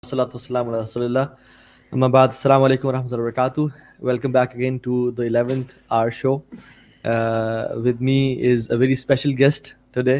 Salatu wassalamu ala Rasulillah. Amma ba'd, assalamu alaikum wa rahmatullahi wa barakatuh. Welcome back again to the 11th hour show. With me is a very special guest today.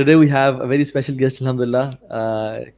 Today we have a very special guest alhamdulillah.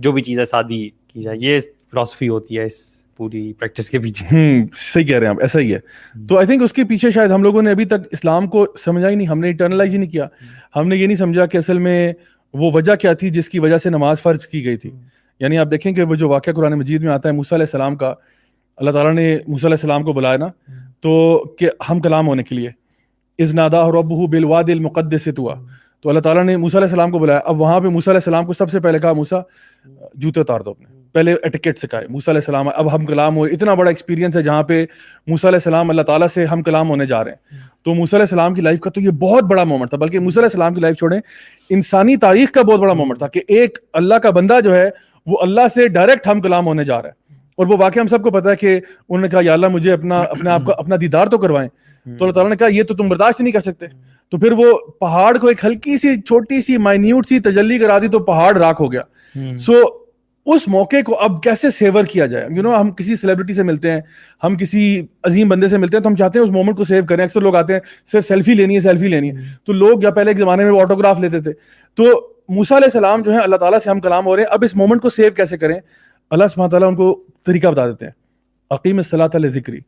جو بھی چیز ہے سادی کی جائے. یہ philosophy ہوتی ہے اس پوری پریکٹس کے پیچھے. صحیح کہہ رہے ہیں آپ, ایسا ہی ہے. تو آئی تھنک اس کے پیچھے شاید ہم لوگوں نے ابھی تک اسلام کو سمجھا ہی نہیں, ہم نے انٹرنلائز ہی نہیں کیا. ہم نے یہ نہیں سمجھا کہ اصل میں وہ وجہ کیا تھی جس کی وجہ سے نماز فرض کی گئی تھی. یعنی آپ دیکھیں کہ وہ جو واقعہ قرآن مجید میں آتا ہے موسیٰ علیہ السلام کا, اللہ تعالیٰ نے موسیٰ علیہ السلام کو بلایا نا تو کہ ہم کلام ہونے کے لیے, اذ ناداہ ربہ بالوادی المقدس طویٰ, تو اللہ تعالیٰ نے موسیٰ علیہ السلام کو بلایا. اب وہاں پہ موسیٰ علیہ السلام کو سب سے پہلے کہا موسیٰ جوتے اتار دو اپنے, پہلے ایٹیکیٹ سکھائے موسیٰ علیہ السلام. اب ہم کلام ہوئے, اتنا بڑا ایکسپیرینس ہے جہاں پہ موسیٰ علیہ السلام اللہ تعالیٰ سے ہم کلام ہونے جا رہے ہیں. تو موسیٰ علیہ السلام کی لائف کا تو یہ بہت بڑا مومنٹ تھا, بلکہ موسیٰ علیہ السلام کی لائف چھوڑیں, انسانی تاریخ کا بہت بڑا مومنٹ تھا کہ ایک اللہ کا بندہ جو ہے وہ اللہ سے ڈائریکٹ ہم کلام ہونے جا رہا ہے. اور وہ واقعہ ہم سب کو پتا ہے کہ انہوں نے کہا یا اللہ مجھے اپنے آپ کا اپنا دیدار تو کروائیں. تو اللہ تعالیٰ نے کہا یہ تو تم برداشت نہیں کر سکتے. تو پھر وہ پہاڑ کو ایک ہلکی سی چھوٹی سی مائنیوٹ سی تجلی کرا دی تو پہاڑ راک ہو گیا. سو اس موقع کو اب کیسے سیور کیا جائے. ہم کسی سیلیبریٹی سے ملتے ہیں, ہم کسی عظیم بندے سے ملتے ہیں, تو ہم چاہتے ہیں اس مومنٹ کو سیو کریں. اکثر لوگ آتے ہیں صرف سیلفی لینی ہے. تو لوگ یا پہلے ایک زمانے میں آٹوگراف لیتے تھے. تو موسیٰ علیہ السلام جو ہے اللہ تعالیٰ سے ہم کلام ہو رہے ہیں, اب اس مومنٹ کو سیو کیسے کریں. اللہ سبحانہ تعالیٰ ان کو طریقہ بتا دیتے ہیں, اقیم الصلاۃ لذکری,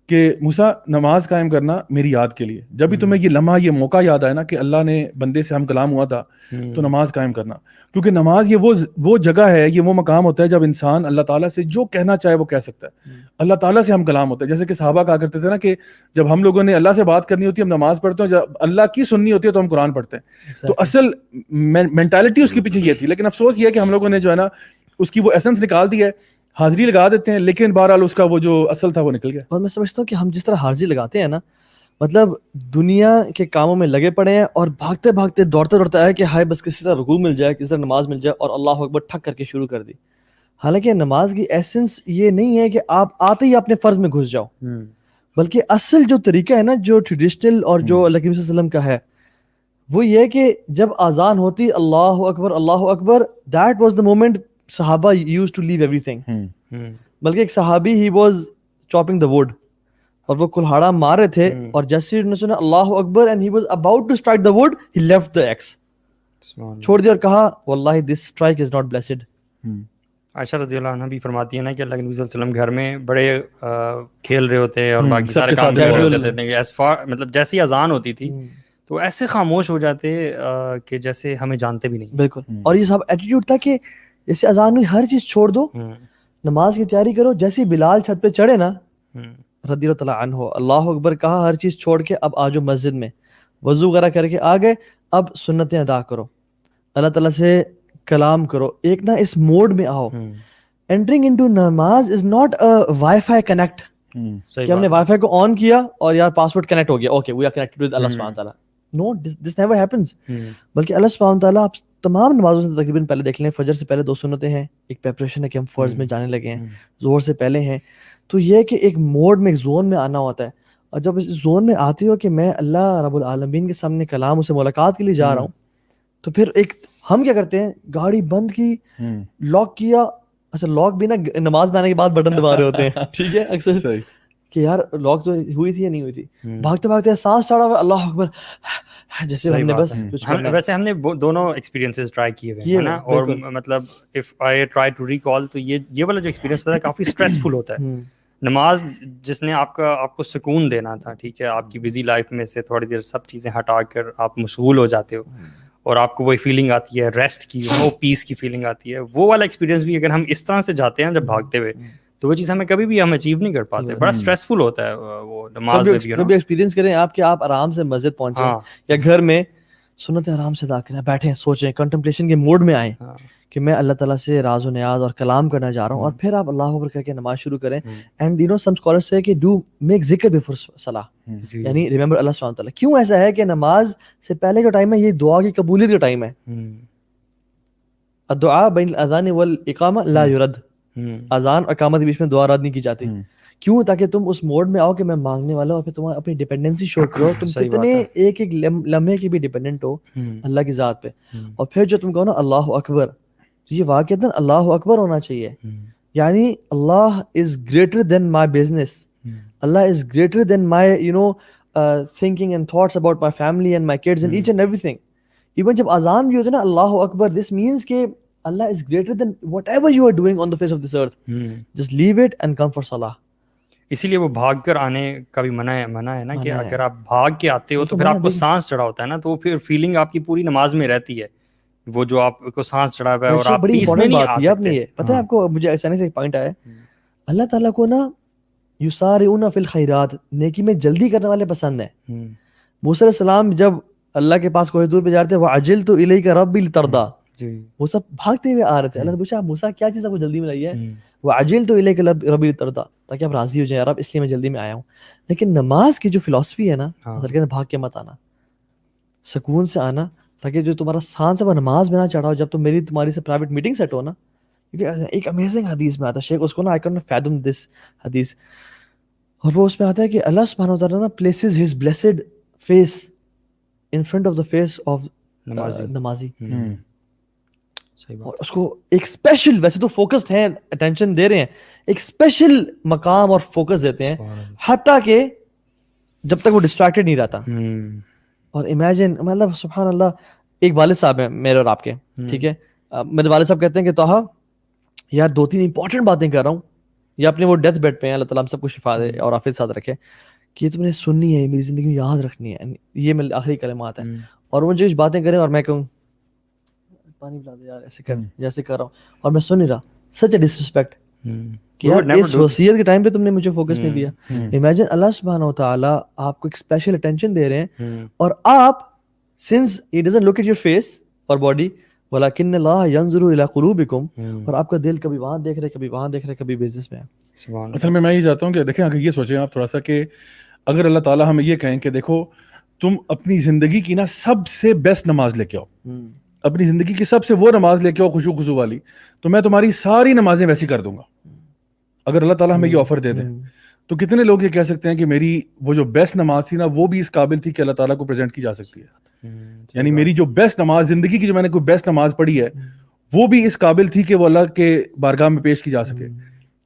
کہ موسیٰ نماز قائم کرنا میری یاد کے لیے. جب بھی تمہیں یہ لمحہ یہ موقع یاد آئے نا کہ اللہ نے بندے سے ہم کلام ہوا تھا, تو نماز قائم کرنا. کیونکہ نماز یہ وہ جگہ ہے, یہ وہ مقام ہوتا ہے جب انسان اللہ تعالیٰ سے جو کہنا چاہے وہ کہہ سکتا ہے. اللہ تعالیٰ سے ہم کلام ہوتا ہے. جیسے کہ صحابہ کہا کرتے تھے نا کہ جب ہم لوگوں نے اللہ سے بات کرنی ہوتی ہے ہم نماز پڑھتے ہیں, جب اللہ کی سننی ہوتی ہے تو ہم قرآن پڑھتے ہیں. تو اصل مینٹالٹی اس کے پیچھے یہ تھی. لیکن افسوس یہ ہے کہ ہم لوگوں نے جو ہے نا اس کی وہ ایسنس نکال دی ہے, حاضری لگا دیتے ہیں, لیکن بہرحال اس کا وہ جو اصل تھا وہ نکل گیا. اور میں سمجھتا ہوں کہ ہم جس طرح حاضری لگاتے ہیں نا, مطلب دنیا کے کاموں میں لگے پڑے ہیں اور بھاگتے بھاگتے دوڑتے دوڑتے آئے کہ ہائے بس کسی طرح رکوع مل جائے, کسی طرح نماز مل جائے, اور اللہ اکبر ٹھک کر کے شروع کر دی. حالانکہ نماز کی ایسنس یہ نہیں ہے کہ آپ آتے ہی اپنے فرض میں گھس جاؤ, بلکہ اصل جو طریقہ ہے نا, جو ٹریڈیشنل اور جو اللہ کے صلی اللہ علیہ وسلم کا ہے, وہ یہ ہے کہ جب اذان ہوتی اللہ اکبر, دیٹ واز دا مومنٹ صحابہ used to leave everything. بلکہ ایک صحابی ہی واز چاپنگ دا ووڈ, اور وہ کلہاڑا مار رہے تھے, اور جیسے انہوں نے سنا اللہ اکبر and he was about to strike the wood, he left the axe, چھوڑ دیا اور کہا واللہ this strike is not blessed. Aisha رضی اللہ عنہ بھی فرماتی ہیں نا کہ اللہ کے نبی صلی اللہ علیہ وسلم گھر میں بڑے کھیل رہے ہوتے اور باقی سارے کام کر رہے ہوتے تھے, ایز فار مطلب جیسی اذان ہوتی تھی تو ایسے خاموش ہو جاتے کہ جیسے ہمیں جانتے بھی نہیں. بالکل. اور یہ سب ایٹیٹیوڈ تھا کہ جیسے اذان ہوئی ہر چیز چھوڑ دو, نماز کی تیاری کرو. جیسے بلال چھت پہ چڑھے نا رضی اللہ تعالیٰ عنہ, اللہ اکبر کہا, ہر چیز چھوڑ کے اب آجو مسجد میں, وضو وغیرہ کر کے آ گئے, اب سنتیں ادا کرو, اللہ تعالیٰ سے کلام کرو, ایک نا اس موڈ میں آؤ. Entering into نماز is not wi fi connect, کہ ہم نے وائی فائی کو آن کیا اور یار پاسورڈ کنیکٹ ہو گیا, okay we are connected with Allah سبحانہ تعالیٰ. No, this never happens. بلکہ اللہ سبحانہ تعالیٰ آپ تمام نمازوں سے تقریباً پہلے دیکھ لیں, فجر سے پہلے 2 سنتیں ہیں, ایک پریپریشن ہے کہ ہم فرض میں جانے لگے ہیں, ظہر سے پہلے ہیں. تو یہ کہ ایک موڈ میں, ایک زون میں آنا ہوتا ہے, اور جب اس زون میں آتی ہو کہ میں اللہ رب العالمین کے سامنے کلام اسے ملاقات کے لیے جا رہا ہوں, تو پھر ایک ہم کیا کرتے ہیں, گاڑی بند کی, لاک کیا, اچھا لاک بھی نا نماز میں آنے کے بعد بٹن دبا رہے ہوتے ہیں, ٹھیک ہے, اکثر کہ یار لاک تو ہوئی تھی یا نہیں ہوئی تھی, بھاگتے بھاگتے سانس چڑھا ہوا اللہ اکبر, جیسے ہم نے بس کچھ کرنا. ویسے ہم نے دونوں ایکسپیرینسز ٹرائی کیے ہوئے ہیں نا, اور مطلب if I try to recall تو یہ والا جو ایکسپیرینس ہوتا ہے کافی اسٹریسفل ہوتا ہے. نماز جس نے آپ کو سکون دینا تھا, ٹھیک ہے, آپ کی بزی لائف میں سے تھوڑی دیر سب چیزیں ہٹا کر آپ مشغول ہو جاتے ہو, اور آپ کو وہی فیلنگ آتی ہے ریسٹ کی, وہ پیس کی فیلنگ آتی ہے, وہ والا ایکسپیرینس بھی اگر ہم اس طرح سے جاتے ہیں جب بھاگتے ہوئے, تو وہ چیز ہمیں کبھی بھی ہم اچیو نہیں کر پاتے. بڑا اسٹریسفل ہوتا ہے وہ نماز میں بھی. کبھی ایکسپیرینس کریں آپ کہ آپ آرام سے مسجد پہنچیں یا گھر میں سنتیں آرام سے ادا کریں, بیٹھیں, سوچیں, کنٹمپلیشن کے موڈ میں آئیں کہ میں اللہ تعالیٰ سے راز و نیاز اور کلام کرنا چاہ رہا ہوں, اور پھر آپ اللہ اکبر کہہ کے نماز شروع کریں. And you know some scholars سے کہ ڈو میک ذکر بیفور صلاح, یعنی ریممبر اللہ سبحانہ تعالیٰ. کیوں ایسا ہے کہ نماز سے پہلے کا ٹائم ہے یہ دعا کی قبولیت کا ٹائم ہے. الدعاء بین الاذان والاقامہ لا یرد, اذان اور اقامت کے بیچ میں دعا رد نہیں کی جاتی. کیوں؟ تاکہ تم اس موڈ میں آؤ کہ میں مانگنے والا ہوں, اور پھر تم اپنی ڈیپینڈنسی شو کرو, تم کتنے ایک ایک لمحے کی بھی ڈیپینڈنٹ ہو اللہ کی ذات پہ. اور پھر جو تم کہو نا اللہ اکبر, تو یہ واقعتاً اللہ اکبر ہونا چاہیے, یعنی Allah is greater than my business, Allah is greater than my you know thinking and thoughts about my family and my kids and each and everything. Even جب اذان بھی ہوتا ہے نا اللہ اکبر, this means کہ Allah is greater than whatever you are doing on the face of this earth. Just leave it and come for salah. اسی لیے وہ بھاگ کر آنے کا بھی منع ہے نا کہ اگر آپ بھاگ کے آتے ہو تو پھر آپ کو سانس چڑھا ہوتا ہے نا, تو پھر فیلنگ آپ کی پوری نماز میں رہتی ہے, وہ جو آپ کو سانس چڑھا ہوا ہے اور آپ پیس میں نہیں آ سکتے. پتہ ہے آپ کو, مجھے اچانک سے ایک پوائنٹ آیا, اللہ تعالیٰ کو نا یسارعون فی الخیرات, نیکی میں جلدی کرنے والے پسند ہیں. موسیٰ علیہ السلام جب اللہ کے پاس کوہ طور پہ جا رہے تھے, وعجلت الیک ربی لترضی, وہ سب بھاگتے ہوئے آ رہے تھے. اللہ نے پوچھا موسیٰ کیا چیز آپ کو جلدی میں لائی ہے؟ وعجلت الیک ربی لترضی, تاکہ آپ راضی ہو جائیں رب, اس لیے میں جلدی میں آیا ہوں. لیکن نماز کی جو فلسفی ہے نا, حضرت کہتے ہیں بھاگ کے مت آنا, سکون سے آنا, تاکہ جو تمہارا سانس ہے وہ نماز میں نہ چڑھا ہو. جب تم میری تمہاری سے پرائیویٹ میٹنگ سیٹ ہو نا, کیونکہ ایک امیزنگ حدیث میں آتا ہے, شیخ اس کو نا, آئی کین ناٹ فیتھم دس حدیث, اور وہ اس میں آتا ہے کہ اللہ سبحانہ وتعالیٰ نا places his blessed face in front of the face of نمازی, اور اس کو ایک اسپیشل, ویسے تو فوکسڈ ہیں, اٹینشن دے رہے ہیں, ایک اسپیشل مقام اور فوکس دیتے ہیں, حتیٰ کہ جب تک وہ ڈسٹریکٹڈ نہیں رہتا. اور امیجن, مطلب سبحان اللہ, ایک والد صاحب ہیں میرے اور آپ کے, ٹھیک ہے, میرے والد صاحب کہتے ہیں کہ طاہا یار 2-3 امپورٹنٹ باتیں کر رہا ہوں, یا اپنے وہ ڈیتھ بیڈ پہ ہیں, اللہ تعالیٰ ہم سب کو شفا دے اور عافیت ساتھ رکھے, کہ یہ تم نے سننی ہے, میری زندگی میں یاد رکھنی ہے, یہ میرے آخری کلمات ہیں. اور وہ جو باتیں کریں اور میں کہوں پانی پلا دے یار, ایسے کر جیسے کر رہا ہوں, اور میں سن نہیں رہا, سچ اے ڈسرسپیکٹ کہ یار اس وصیت کے ٹائم پہ تم نے مجھے فوکس نہیں دیا. امیجن اللہ سبحانہ و تعالیٰ آپ کو ایک اسپیشل اٹینشن دے رہے ہیں, اور آپ since he doesn't look at your face اور باڈی ولیکن اللہ ینظر الی قلوبکم, اور آپ کا دل کبھی وہاں دیکھ رہے, کبھی وہاں دیکھ رہے, کبھی بزنس میں ہے. اصل میں یہ چاہتا ہوں کہ دیکھیں, اگر یہ سوچیں آپ تھوڑا سا کہ اگر اللہ تعالیٰ ہمیں یہ کہیں کہ دیکھو تم اپنی زندگی کی نا سب سے بیسٹ نماز لے کے آؤ, اپنی زندگی کی سب سے وہ نماز لے کے آؤ خشوع خضوع والی, تو میں تمہاری ساری نمازیں ویسی کر دوں گا. اگر اللہ تعالیٰ ہمیں یہ آفر دے دیں, تو کتنے لوگ یہ کہہ سکتے ہیں کہ میری وہ جو بیسٹ نماز تھی نا, وہ بھی اس قابل تھی کہ اللہ تعالیٰ کو پریزنٹ کی جا سکتی ہے. یعنی میری جو بیسٹ نماز, زندگی کی جو میں نے کوئی بیسٹ نماز پڑھی ہے, وہ بھی اس قابل تھی کہ وہ اللہ کے بارگاہ میں پیش کی جا سکے.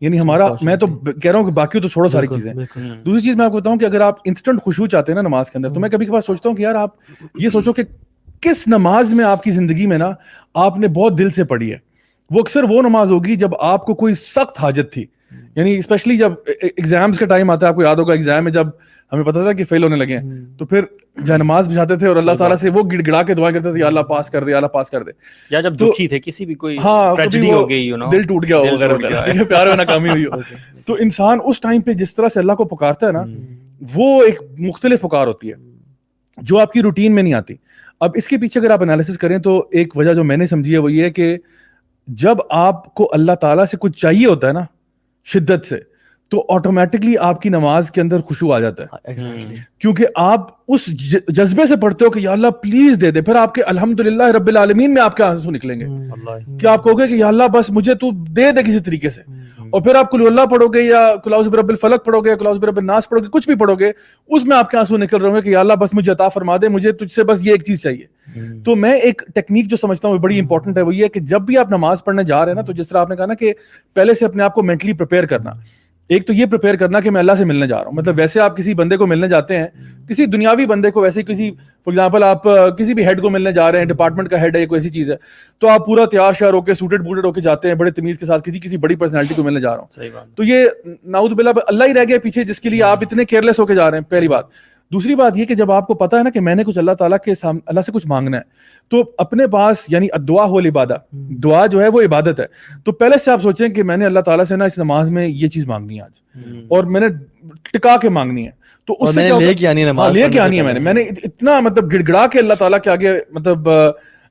یعنی ہمارا, میں تو کہہ رہا ہوں کہ باقی تو چھوڑو ساری چیزیں. دوسری چیز میں آپ کو بتاؤں کہ اگر آپ انسٹنٹ خشوع چاہتے ہیں نا نماز کے اندر, تو میں کبھی کبھار سوچتا ہوں کہ یار آپ یہ سوچو کہ کس نماز میں آپ کی زندگی میں نا آپ نے بہت دل سے پڑھی ہے. وہ اکثر وہ نماز ہوگی جب آپ کو کوئی سخت حاجت تھی, یعنی اسپیشلی جب ایگزامس کا ٹائم آتا ہے, آپ کو یاد ہوگا ایگزام میں جب ہمیں پتا تھا کہ فیل ہونے لگے ہیں, تو پھر جہاں نماز بچھاتے تھے اور اللہ تعالیٰ سے وہ گڑ گڑا کے دعائیں کرتے تھے, یا اللہ پاس کر دے, یا اللہ پاس کر دے. یا جب دکھی تھے, کسی بھی کوئی ٹریجڈی ہو گئی, دل ٹوٹ گیا ہو وغیرہ, پیار میں ناکامی ہوئی ہو, تو انسان اس ٹائم پہ جس طرح سے اللہ کو پکارتا ہے نا, وہ ایک مختلف پکار ہوتی ہے جو آپ کی روٹین میں نہیں آتی. اب اس کے پیچھے اگر آپ انالیسس کریں تو ایک وجہ جو میں نے سمجھی ہے وہ یہ ہے کہ جب آپ کو اللہ تعالیٰ سے کچھ چاہیے ہوتا ہے نا شدت سے, تو آٹومیٹکلی آپ کی نماز کے اندر خشوع آ جاتا ہے, کیونکہ آپ اس جذبے سے پڑھتے ہو کہ یا اللہ پلیز دے دے. پھر آپ کے الحمدللہ رب العالمین میں آپ کے آنسو نکلیں گے, کہ آپ کہو گے کہ یا اللہ بس مجھے تو دے دے کسی طریقے سے. اور پھر آپ قل اللہ پڑھو گے, یا قل اعوذ برب الفلق پڑھو گے, یا قل اعوذ برب الناس پڑھو گے, کچھ بھی پڑھو گے, اس میں آپ کے آنسو نکل رہے ہوں گے کہ یا اللہ بس مجھے عطا فرما دے, مجھے تجھ سے بس یہ ایک چیز چاہیے. تو میں ایک ٹیکنیک جو سمجھتا ہوں بڑی امپورٹنٹ ہے, وہ یہ ہے کہ جب بھی آپ نماز پڑھنے جا رہے ہیں نا, تو جس طرح آپ نے کہا نا کہ پہلے سے اپنے آپ کو مینٹلی پریپیئر کرنا. ایک تو یہ پریپیئر کرنا کہ میں اللہ سے ملنے جا رہا ہوں, مطلب ویسے آپ کسی بندے کو ملنے جاتے ہیں, کسی دنیاوی بندے کو, ویسے کسی فار ایگزامپل آپ کسی بھی ہیڈ کو ملنے جا رہے ہیں, ڈپارٹمنٹ کا ہیڈ ہے یا کوئی ایسی چیز ہے, تو آپ پورا تیار شیار ہو کے سوٹڈ بوٹڈ ہو کے جاتے ہیں بڑے تمیز کے ساتھ, کسی بڑی پرسنالٹی کو ملنے جا رہا ہوں. تو یہ نعوذ باللہ اللہ ہی رہ گیا پیچھے جس کے لیے آپ اتنے کیئرلیس ہو کے جا رہے ہیں, پہلی بات. دوسری بات یہ کہ جب آپ کو پتا ہے نا کہ میں نے کچھ اللہ تعالیٰ کے سامنے اللہ سے کچھ مانگنا ہے, تو اپنے پاس, یعنی الدعا ہو العبادہ, دعا جو ہے وہ عبادت ہے, تو پہلے سے آپ سوچیں کہ میں نے اللہ تعالیٰ سے نا اس نماز میں یہ چیز مانگنی ہے آج, اور میں نے ٹکا کے مانگنی ہے, تو اس سے لے کے آنی ہے, میں نے اتنا مطلب گڑ گڑا کے اللہ تعالیٰ کے آگے مطلب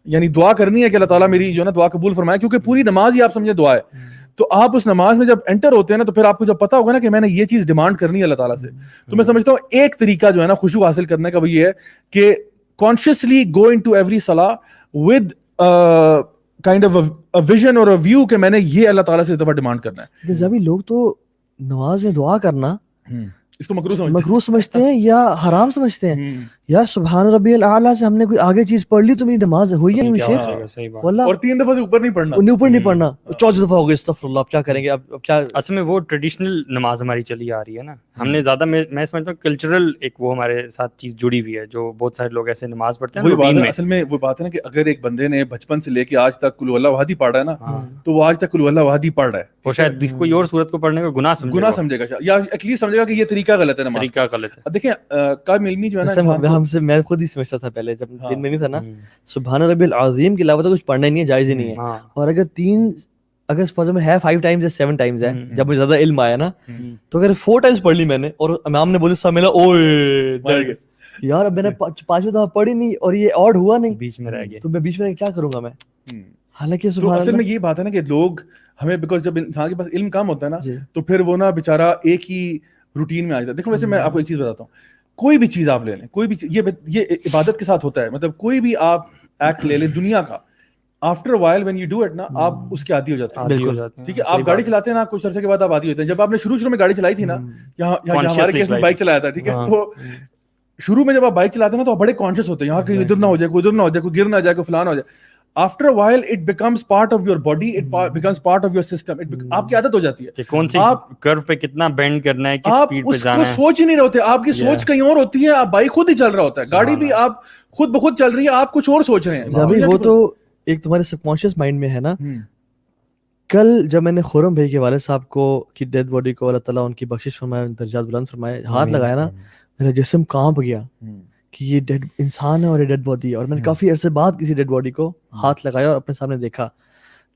یعنی دعا کرنی ہے کہ اللہ تعالیٰ میری جو ہے نا دعا قبول فرمائے, کیونکہ پوری نماز ہی آپ سمجھے دعا ہے. تو آپ اس نماز میں جب انٹر ہوتے ہیں نا, تو پھر آپ کو جب پتا ہوگا نا کہ میں نے یہ چیز ڈیمانڈ کرنی ہے اللہ تعالیٰ سے, تو میں سمجھتا ہوں ایک طریقہ جو ہے نا خشوع حاصل کرنے کا وہ یہ ہے کہ کانشیسلی گو انٹو ایوری صلاح with kind of a vision اور اے ویو کہ میں نے یہ اللہ تعالیٰ سے اس دفعہ ڈیمانڈ کرنا ہے. ابھی لوگ تو نماز میں دعا کرنا اس کو مکروہ سمجھتے ہیں یا حرام سمجھتے ہیں. یار سبحان ربی الاعلیٰ سے ہم نے کوئی آگے چیز پڑھ لی تو میری نماز ہوئی ہے شیخ واللہ, اور 3 دفعہ سے اوپر نہیں پڑھنا, اوپر نہیں پڑھنا, 14 دفعہ ہو گئی استغفر اللہ, اب کیا کریں گے, اب کیا. اصل میں وہ ٹریڈیشنل نماز ہماری چلی آ رہی ہے نا, ہم نے زیادہ میں سمجھتا ہوں کلچرل ایک وہ ہمارے ساتھ چیز جڑی ہوئی ہے, جو بہت سارے لوگ ایسے نماز پڑھتے ہیں روٹین میں. اصل میں وہ بات ہے نا کہ اگر ایک بندے نے بچپن سے لے کے آج تک قل اللہ احد ہی پڑھا ہے نا, تو وہ آج تک قل اللہ احد ہی پڑھ رہا ہے, وہ شاید کوئی اور صورت کو پڑھنے کا گناہ سمجھے گا, یا ایٹ لیسٹ سمجھے گا کہ یہ طریقہ غلط ہے نماز, طریقہ غلط ہے. دیکھیں کام علمی جو ہے نا, میں خود ہی سمجھتا تھا پہلے جب دن میں نہیں تھا نا, سبحان ربی العظیم کے علاوہ تو کچھ پڑھنا ہی نہیں ہے, جائز ہی نہیں ہے. اور اگر فرض میں ہے 5 times یا 7 times ہے, جب مجھے زیادہ علم آیا نا, تو اگر 4 times پڑھ لی میں نے اور امام نے بولا سب ملا اوئے یار, اب میں نے 5 دفعہ پڑھی نہیں اور یہ آڈ ہوا نہیں, بیچ میں رہ گیا, تو میں بیچ میں کیا کروں گا میں. حالانکہ اصل میں یہ بات ہے نا کہ لوگ ہمیں, بیکاز جب انسان کے پاس علم کم ہوتا ہے نا, تو پھر وہ نا بیچارہ ایک ہی روٹین میں آ جاتا ہے. دیکھو ویسے میں آپ کو ایک چیز بتاتا ہوں, کوئی بھی چیز آپ لے لیں, کوئی بھی یہ عبادت کے ساتھ ہوتا ہے, مطلب کوئی بھی آپ ایکٹ لے لیں دنیا کا, after while when you do it نا, آپ اس کے عادی ہو جاتے ہیں. بالکل ٹھیک ہے, آپ گاڑی چلاتے ہیں نا, کچھ عرصے کے بعد آپ عادی ہوتے ہیں. جب آپ نے شروع میں گاڑی چلائی تھی نا, یہاں ہمارے کیس میں بائک چلایا تھا, ٹھیک ہے, تو شروع میں جب آپ بائک چلاتے ہیں نا تو آپ بڑے کانشیس ہوتے ہیں, یہاں کہیں ادھر نہ ہو جائے, کوئی ادھر نہ ہو جائے, کوئی گر نہ جائے, کوئی فلاں نہ ہو جائے. After a while it becomes part of your body, it becomes part of your system, آپ کی عادت ہو جاتی ہے کہ کون سی کرو پہ کتنا بینڈ کرنا ہے, کس سپیڈ پہ جانا ہے. آپ سوچ ہی نہیں رہے ہوتے, آپ کی سوچ کہیں اور ہوتی ہے, آپ بائک خود ہی چل رہا ہوتا ہے, گاڑی بھی آپ خود بخود چل رہی ہے, آپ کچھ اور سوچ رہے ہیں. وہ تو ایک تمہارے سب کانشیس مائنڈ میں ہے نا. کل جب میں نے خرم بھائی کے والد صاحب کو کی ڈیڈ باڈی کو اللہ تعالیٰ ان کی بخشش فرمائے, درجات بلند فرمائے, ہاتھ لگایا نا, میرا جسم کانپ گیا کہ یہ ڈیڈ انسان ہے اور یہ ڈیڈ باڈی ہے. اور میں نے کافی عرصے بعد کسی ڈیڈ باڈی کو ہاتھ لگایا اور اپنے سامنے دیکھا.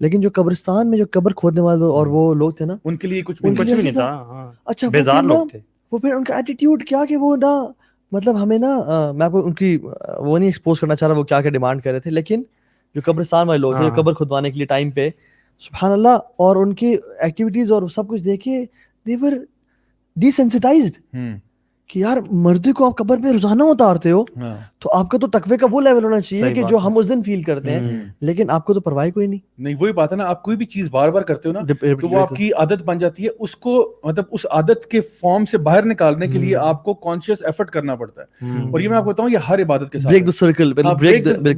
لیکن جو قبرستان میں جو قبر کھودنے والے اور وہ لوگ تھے نا, ان کے لیے کچھ بھی نہیں تھا. اچھا بیزار لوگ تھے وہ. پھر ان کا ایٹیٹیوڈ کیا کہ وہ نا, مطلب ہمیں نا, میں آپ کو ان کی وہ نہیں ایکسپوز کرنا چاہ رہا وہ کیا کیا ڈیمانڈ کر رہے تھے, لیکن جو قبرستان والے لوگ تھے جو قبر کھدوانے کے لیے ٹائم پہ, سبحان اللہ, اور ان کی ایکٹیویٹیز اور سب کچھ دیکھے, دے ور ڈی سینسٹائزڈ کہ یار مردے کو آپ قبر میں روزانہ اتارتے ہو, تو آپ کا تو تقوی کا وہ لیول ہونا چاہیے کہ جو ہم اس دن فیل کرتے ہیں, لیکن آپ کو تو پرواہ کوئی نہیں. وہی بات ہے نا, آپ کوئی بھی چیز بار بار کرتے ہو نا, تو وہ آپ کی عادت بن جاتی ہے. اس کو مطلب اس عادت کے فارم سے باہر نکالنے کے لیے آپ کو کانشیس ایفرٹ کرنا پڑتا ہے. اور یہ میں آپ کو بتاؤں, یہ ہر عبادت کے ساتھ بریک دی سرکل,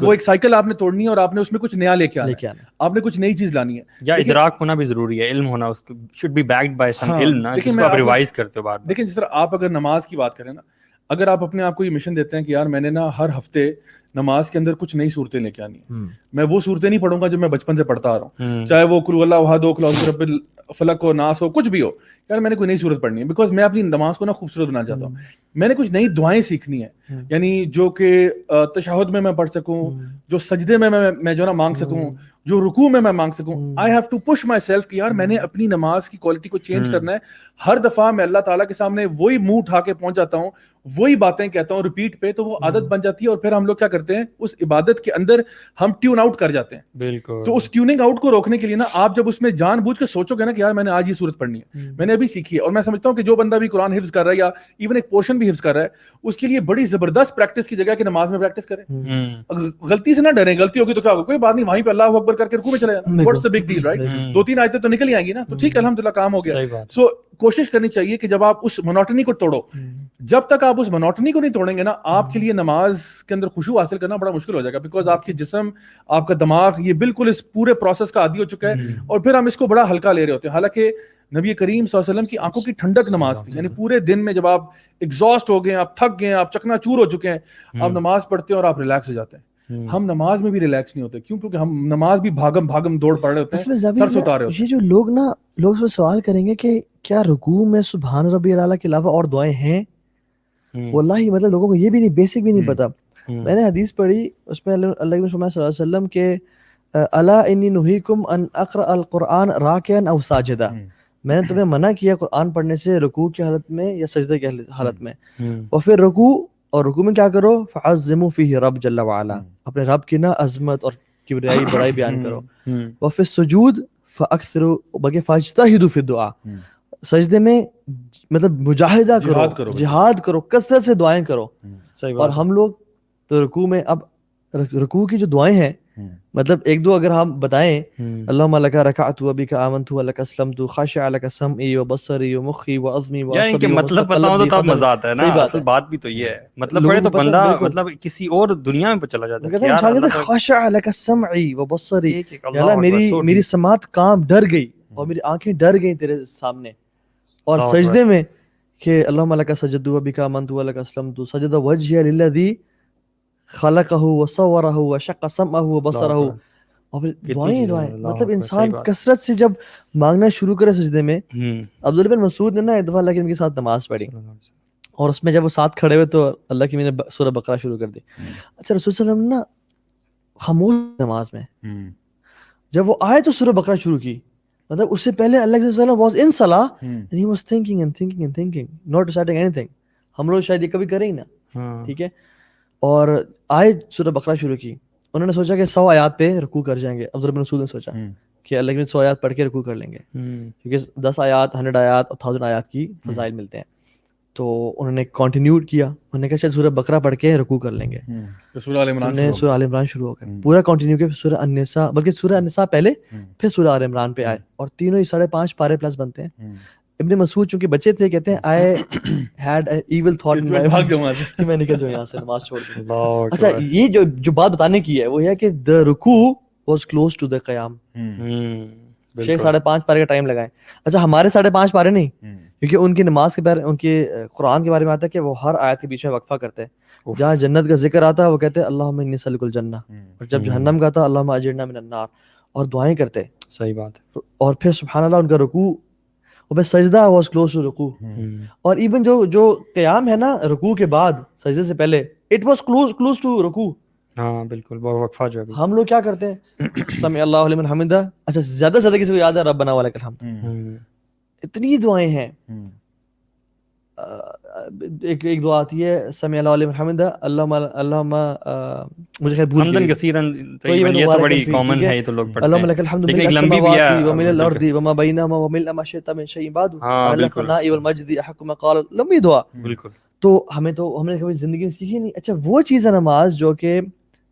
وہ ایک سائیکل آپ نے توڑنی ہے اور آپ نے اس میں کچھ نیا لے کے آنا ہے, آپ نے کچھ نئی چیز لانی ہے. یا ادراک ہونا بھی ضروری ہے, علم ہونا, اس کو should be backed by some علم نا, جس کو آپ ریوائز کرتے ہو بعد میں. دیکھیں جس طرح آپ اگر نماز کی بات کریں نا, اگر آپ اپنے آپ کو یہ مشن دیتے ہیں کہ یار میں نے نا ہر ہفتے نماز کے اندر کچھ نئی صورتیں لے کے آنی ہیں, میں وہ صورتیں نہیں پڑھوں گا جو میں بچپن سے پڑھتا آ رہا ہوں, چاہے وہ قل اللہ احد ہو, قل اعوذ برب الفلق ہو, ناس ہو, کچھ بھی ہو, یار میں نے کوئی نئی صورت پڑھنی ہے, بیکاز میں اپنی نماز کو نا خوبصورت بنانا چاہتا ہوں. میں نے کچھ نئی دعائیں سیکھنی ہیں, یعنی جو کہ تشہد میں میں پڑھ سکوں, جو سجدے میں جو نا مانگ سکوں, جو رکوع میں مانگ سکوں. I have to push myself کہ یار میں نے اپنی نماز کی کوالٹی کو چینج کرنا ہے. ہر دفعہ میں اللہ تعالیٰ کے سامنے وہی منہ اٹھا کے پہنچ جاتا ہوں, وہی باتیں کہتا ہوں ریپیٹ پہ, تو وہ عادت بن جاتی ہے. اور پھر ہم لوگ کیا کرتے ہیں, اس عبادت کے اندر ہم ٹیون آؤٹ کر جاتے ہیں. بالکل. تو اس ٹیوننگ آؤٹ کو روکنے کے لیے نا, آپ جب اس میں جان بوجھ کے سوچو گے نا کہ یار میں نے آج یہ صورت پڑھنی ہے, میں نے ابھی سیکھی ہے. اور میں سمجھتا ہوں کہ جو بندہ بھی قرآن حفظ کر رہا ہے یا ایون ایک پورشن بھی حفظ کر رہا ہے, اس کے لیے بڑی زبردست پریکٹس کی جگہ کہ نماز میں پریکٹس کرے. غلطی سے نہ ڈریں, غلطی ہوگی تو کیا ہوگا, کوئی بات نہیں, وہیں پہ اللہ اکبر کر کے رکوع میں چلے جانا, what's the big deal, right. 2-3 آیتیں تو نکل ہی آئیں گی نا, تو ٹھیک ہے الحمدللہ کام ہو گیا. سو کوشش کرنی چاہیے کہ جب آپ اس مونوٹنی کو توڑو, جب تک آپ اس مونوٹنی کو نہیں توڑیں گے نا, آپ کے لیے نماز کے اندر خشوع حاصل کرنا بڑا مشکل ہو جائے گا. بیکاز آپ کے جسم, آپ کا دماغ, یہ بالکل اس پورے پروسیس کا عادی ہو چکا ہے, اور پھر ہم اس کو بڑا ہلکا لے رہے ہوتے ہیں. حالانکہ نبی کریم صلی اللہ علیہ وسلم کی آنکھوں کی ٹھنڈک نماز تھی. یعنی پورے دن میں جب آپ ایگزاسٹ ہو گئے, آپ تھک گئے, آپ چکنا چور ہو چکے ہیں, آپ نماز پڑھتے ہیں اور آپ ریلیکس ہو جاتے ہیں. ہم نماز میں بھی ریلیکس نہیں ہوتے. کیوں؟ کیونکہ ہم نماز بھی بھاگم دوڑ پڑ رہے ہوتے ہیں, سر سے اتارے ہوتے ہیں. یہ جو لوگ اس میں سوال کریں گے کہ کیا رکوع میں سبحان ربی الاعلیٰ کے علاوہ اور دعائیں ہیں, واللہ مطلب لوگوں کو یہ بھی نہیں, بیسک بھی نہیں پتا. میں نے حدیث پڑھی, اس میں اللہ کے رسول صلی اللہ علیہ وسلم کے الا انی نہیکم ان اقرأ القرآن راکعا او ساجدا, میں نے تمہیں منع کیا قرآن پڑھنے سے رکوع کی حالت میں یا سجدے کی حالت میں. اور پھر رکوع میں کیا کرو, فعظموا فیہ رب جل وعلا, اپنے رب کی نا عظمت اور کبریائی بڑائی بیان کرو. وفی السجود فاکثروا, بلکہ فاجتہدوا فی الدعاء, سجدے میں مطلب مجاہدہ کرو, جہاد کرو, کثرت سے دعائیں کرو. اور ہم لوگ تو رکوع میں, اب رکوع کی جو دعائیں ہیں مطلب ایک دو اگر ہم بتائیں اللہم لکا رکعت و بک آمنت و لک اسلمت خاشع لک سمعی و بصری و مخی و عظمی و یعنی کہ عصبی و مطلب بتاؤں تو تب مزہ آتا ہے نا. اصل بات بھی تو یہ ہے, مطلب پڑھے تو بندہ مطلب کسی اور دنیا میں چلا جاتا ہے. یار اللہ خاشع لک سمعی و بصری, یا اللہ میری سماعت کام ڈر گئی اور میری آنکھیں ڈر گئی تیرے سامنے. اور سجدے میں کہ اللہم لک سجدت و بک آمنت و لک اسلمت سجد وجہی للذی خلقہ وصورہ وشق سمعہ وبصرہ. اور پھر دعائیں مطلب انسان کثرت سے جب مانگنا شروع کرے سجدے میں. عبداللہ بن مسعود نے نا ایک دفعہ اللہ کے ان کے ساتھ نماز پڑھی اور اس میں جب وہ ساتھ کھڑے ہوئے تو اللہ کی میں نے سورہ بقرہ شروع کر دی. اچھا رسول صلی اللہ علیہ وسلم نا خاموش نماز میں, جب وہ آئے تو سورہ بقرہ شروع کی. مطلب اس سے پہلے اللہ کے وسلم واز ان صلاح and he was thinking and thinking and thinking not deciding anything. ہم لوگ شاید یہ کبھی کریں ہی نا, ٹھیک ہے. اور آئے سورہ بقرہ شروع کی, انہوں نے سوچا کہ 100 آیات پہ رکوع کر جائیں گے. عبداللہ بن مسعود نے سوچا کہ اللہ کے 100 آیات پڑھ کے رکوع کر لیں گے, کیونکہ 10 آیات 100 آیات اور 1000 آیات کی فضائل ملتے ہیں. تو انہوں نے کنٹینیو کیا, انہوں نے کہا شاید سورہ بقرہ پڑھ کے رکوع کر لیں گے. سورہ آل عمران شروع ہو گیا, پورا کنٹینیو کیا. سورہ النساء, بلکہ سورہ النساء پہلے پھر سورہ آل عمران پہ آئے, اور تینوں ہی 5.5 پارے پلس بنتے ہیں. ابن مسعود چونکہ بچے تھے, کہتے ہیں I had a evil thought in my mind کہ میں نکل جاؤں یہاں سے نماز چھوڑ کے. اچھا یہ جو بات بتانے کی ہے وہ یہ ہے کہ the رکوع was close to the قیام. شیخ 5.5 پارے کا ٹائم لگائیں. اچھا ہمارے 5.5 پارے نہیں, کیونکہ ان کی نماز کے بارے, ان کے قرآن کے بارے میں آتا ہے کہ وہ ہر آیت کے بیچ میں وقفہ کرتے ہیں. جہاں جنت کا ذکر آتا ہے وہ کہتے ہیں اللہم انی اسألک الجنہ, اور جب جہنم کا آتا ہے اللہم اجرنا من النار, اور دعائیں کرتے. صحیح بات ہے. اور پھر سبحان اللہ ان کا رکوع اور پھر سجدہ واز کلوز ٹو رکوع. اور ایون جو قیام ہے نا رکوع کے بعد سجدے سے پہلے, اٹ واز کلوز ٹو رکوع. ہاں بالکل, وقفہ جو ہے ہم لوگ کیا کرتے ہیں سمع اللہ لمن حمدہ. اچھا زیادہ سے زیادہ کسی کو یاد ہے ربنا ولک الحمد. اتنی دعائیں ہیں. ایک دعا آتی ہے سمع اللہ لمن حمدہ اللہم مجھے خیر بھول حمدن کثیرن, یہ تو بڑی کامن ہے, یہ تو لوگ پڑھتے ہیں. اللہم لک الحمد ملء السماوات وملء الارض وما بینہما وملء ما شئت من شیء بعد اہل الثناء والمجد احق ما قال. لمبی دعا. بالکل. تو ہم نے کبھی زندگی میں سیکھی نہیں. اچھا وہ چیز ہے نماز جو کہ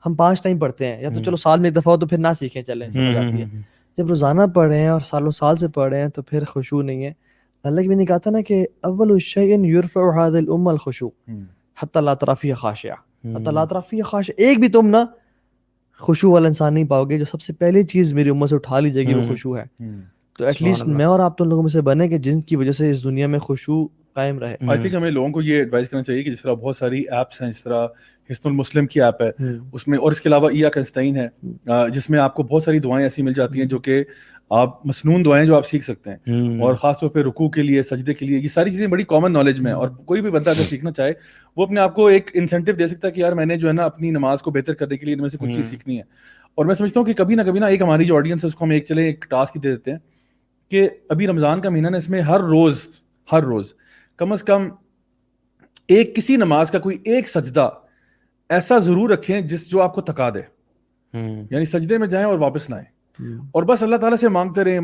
ہم 5 ٹائم پڑھتے ہیں, یا تو چلو سال میں ایک دفعہ ہو تو پھر نہ سیکھیں, چلیں سمجھ آتی ہے. جب روزانہ پڑھ رہے ہیں اور سالوں سال سے پڑھ رہے ہیں تو پھر خشوع نہیں ہے. اللہ کی بھی نے کہا تھا نا کہ اول الشیء یرفع هذه الامه الخشوع حتى لا ترى فيها خاشعہ, حتى لا ترى فيها خاشعہ. ایک بھی تم نا خشوع والا انسان نہیں پاؤ گے. جو سب سے پہلی چیز میری امت سے اٹھا لی جائے گی وہ خشوع ہے. تو ایٹ لیسٹ میں اور آپ تو لوگوں میں سے بنے کہ جن کی وجہ سے اس دنیا میں خشوع قائم رہے. آئی تھنک ہمیں لوگوں کو یہ ایڈوائز کرنا چاہیے کہ جس طرح بہت ساری ایپس ہیں, جس طرح حصن المسلم کی ایپ ہے اس میں, اور اس کے علاوہ ایاک نستعین ہے جس میں آپ کو بہت ساری دعائیں ایسی مل جاتی ہیں جو کہ آپ مسنون دعائیں جو آپ سیکھ سکتے ہیں, اور خاص طور پہ رکوع کے لیے, سجدے کے لیے. یہ ساری چیزیں بڑی کامن نالج میں, اور کوئی بھی بندہ اگر سیکھنا چاہے وہ اپنے آپ کو ایک انسینٹیو دے سکتا ہے کہ یار میں نے جو ہے نا اپنی نماز کو بہتر کرنے کے لیے ان میں سے کچھ چیز سیکھنی ہے. اور میں سمجھتا ہوں کہ کبھی نہ کبھی نا ایک ہماری جو آڈینس ہے اس کو ہم ایک ٹاسک دے دیتے ہیں کہ ابھی رمضان کا مہینہ نا, اس میں ہر روز کم از کم ایک کسی نماز کا کوئی ایک سجدہ ایسا ضرور رکھیں جو آپ کو تھکا دے. یعنی سجدے میں جائیں اور واپس نہ آئیں, اور بس اللہ تعالیٰ سے مانگتے رہیں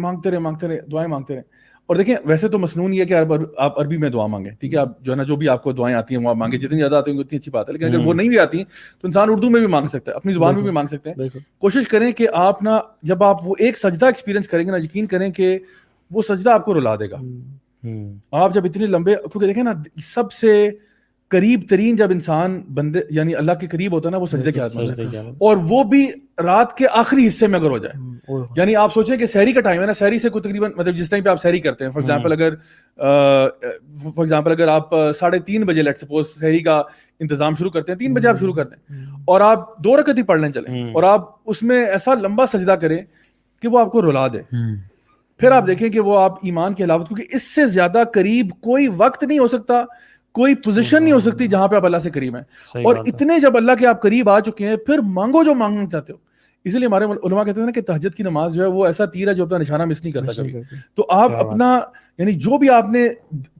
دعائیں مانگتے رہیں. اور دیکھیں ویسے تو مسنون یہ ہے کہ آپ عربی میں دعا مانگیں, ٹھیک ہے, آپ جو ہے نا جو بھی آپ کو دعائیں آتی ہیں وہ آپ مانگیں, جتنی زیادہ آتی ہیں اتنی اچھی بات ہے. لیکن اگر وہ نہیں بھی آتی تو انسان اردو میں بھی مانگ سکتا ہے, اپنی زبان میں بھی مانگ سکتے ہیں. کوشش کریں کہ آپ نا جب آپ وہ ایک سجدہ ایکسپیرینس کریں گے نا, یقین کریں کہ وہ سجدہ آپ کو رلا دے گا. آپ جب اتنے لمبے, کیونکہ دیکھیں نا سب سے قریب ترین جب انسان بندے یعنی اللہ کے قریب ہوتا ہے نا وہ سجدے کے حالت میں, اور وہ بھی رات کے آخری حصے میں اگر ہو جائے. یعنی آپ سوچیں کہ سحری کا ٹائم ہے نا, سحری سے کوئی تقریباً مطلب جس ٹائم پہ آپ سحری کرتے ہیں, فار ایگزامپل اگر آپ 3:30 بجے لیٹ سپوز سحری کا انتظام شروع کرتے ہیں, 3 بجے آپ شروع کرتے ہیں, اور آپ 2 رکعت ہی پڑھ لیں چلیں, اور آپ اس میں ایسا لمبا سجدہ کریں کہ وہ آپ کو رلا دے. پھر آپ دیکھیں کہ وہ آپ ایمان کی علاوت, کیونکہ اس سے زیادہ قریب کوئی وقت نہیں ہو سکتا, کوئی پوزیشن نہیں ہو سکتی جہاں پہ آپ اللہ سے قریب ہیں. اور اتنے جب اللہ کے آپ قریب آ چکے ہیں پھر مانگو جو مانگنا چاہتے ہو. اسی لیے ہمارے علماء کہتے ہیں نا کہ تہجد کی نماز جو ہے وہ ایسا تیر ہے جو اپنا نشانہ مس نہیں کرتا کبھی. تو آپ اپنا یعنی جو بھی آپ نے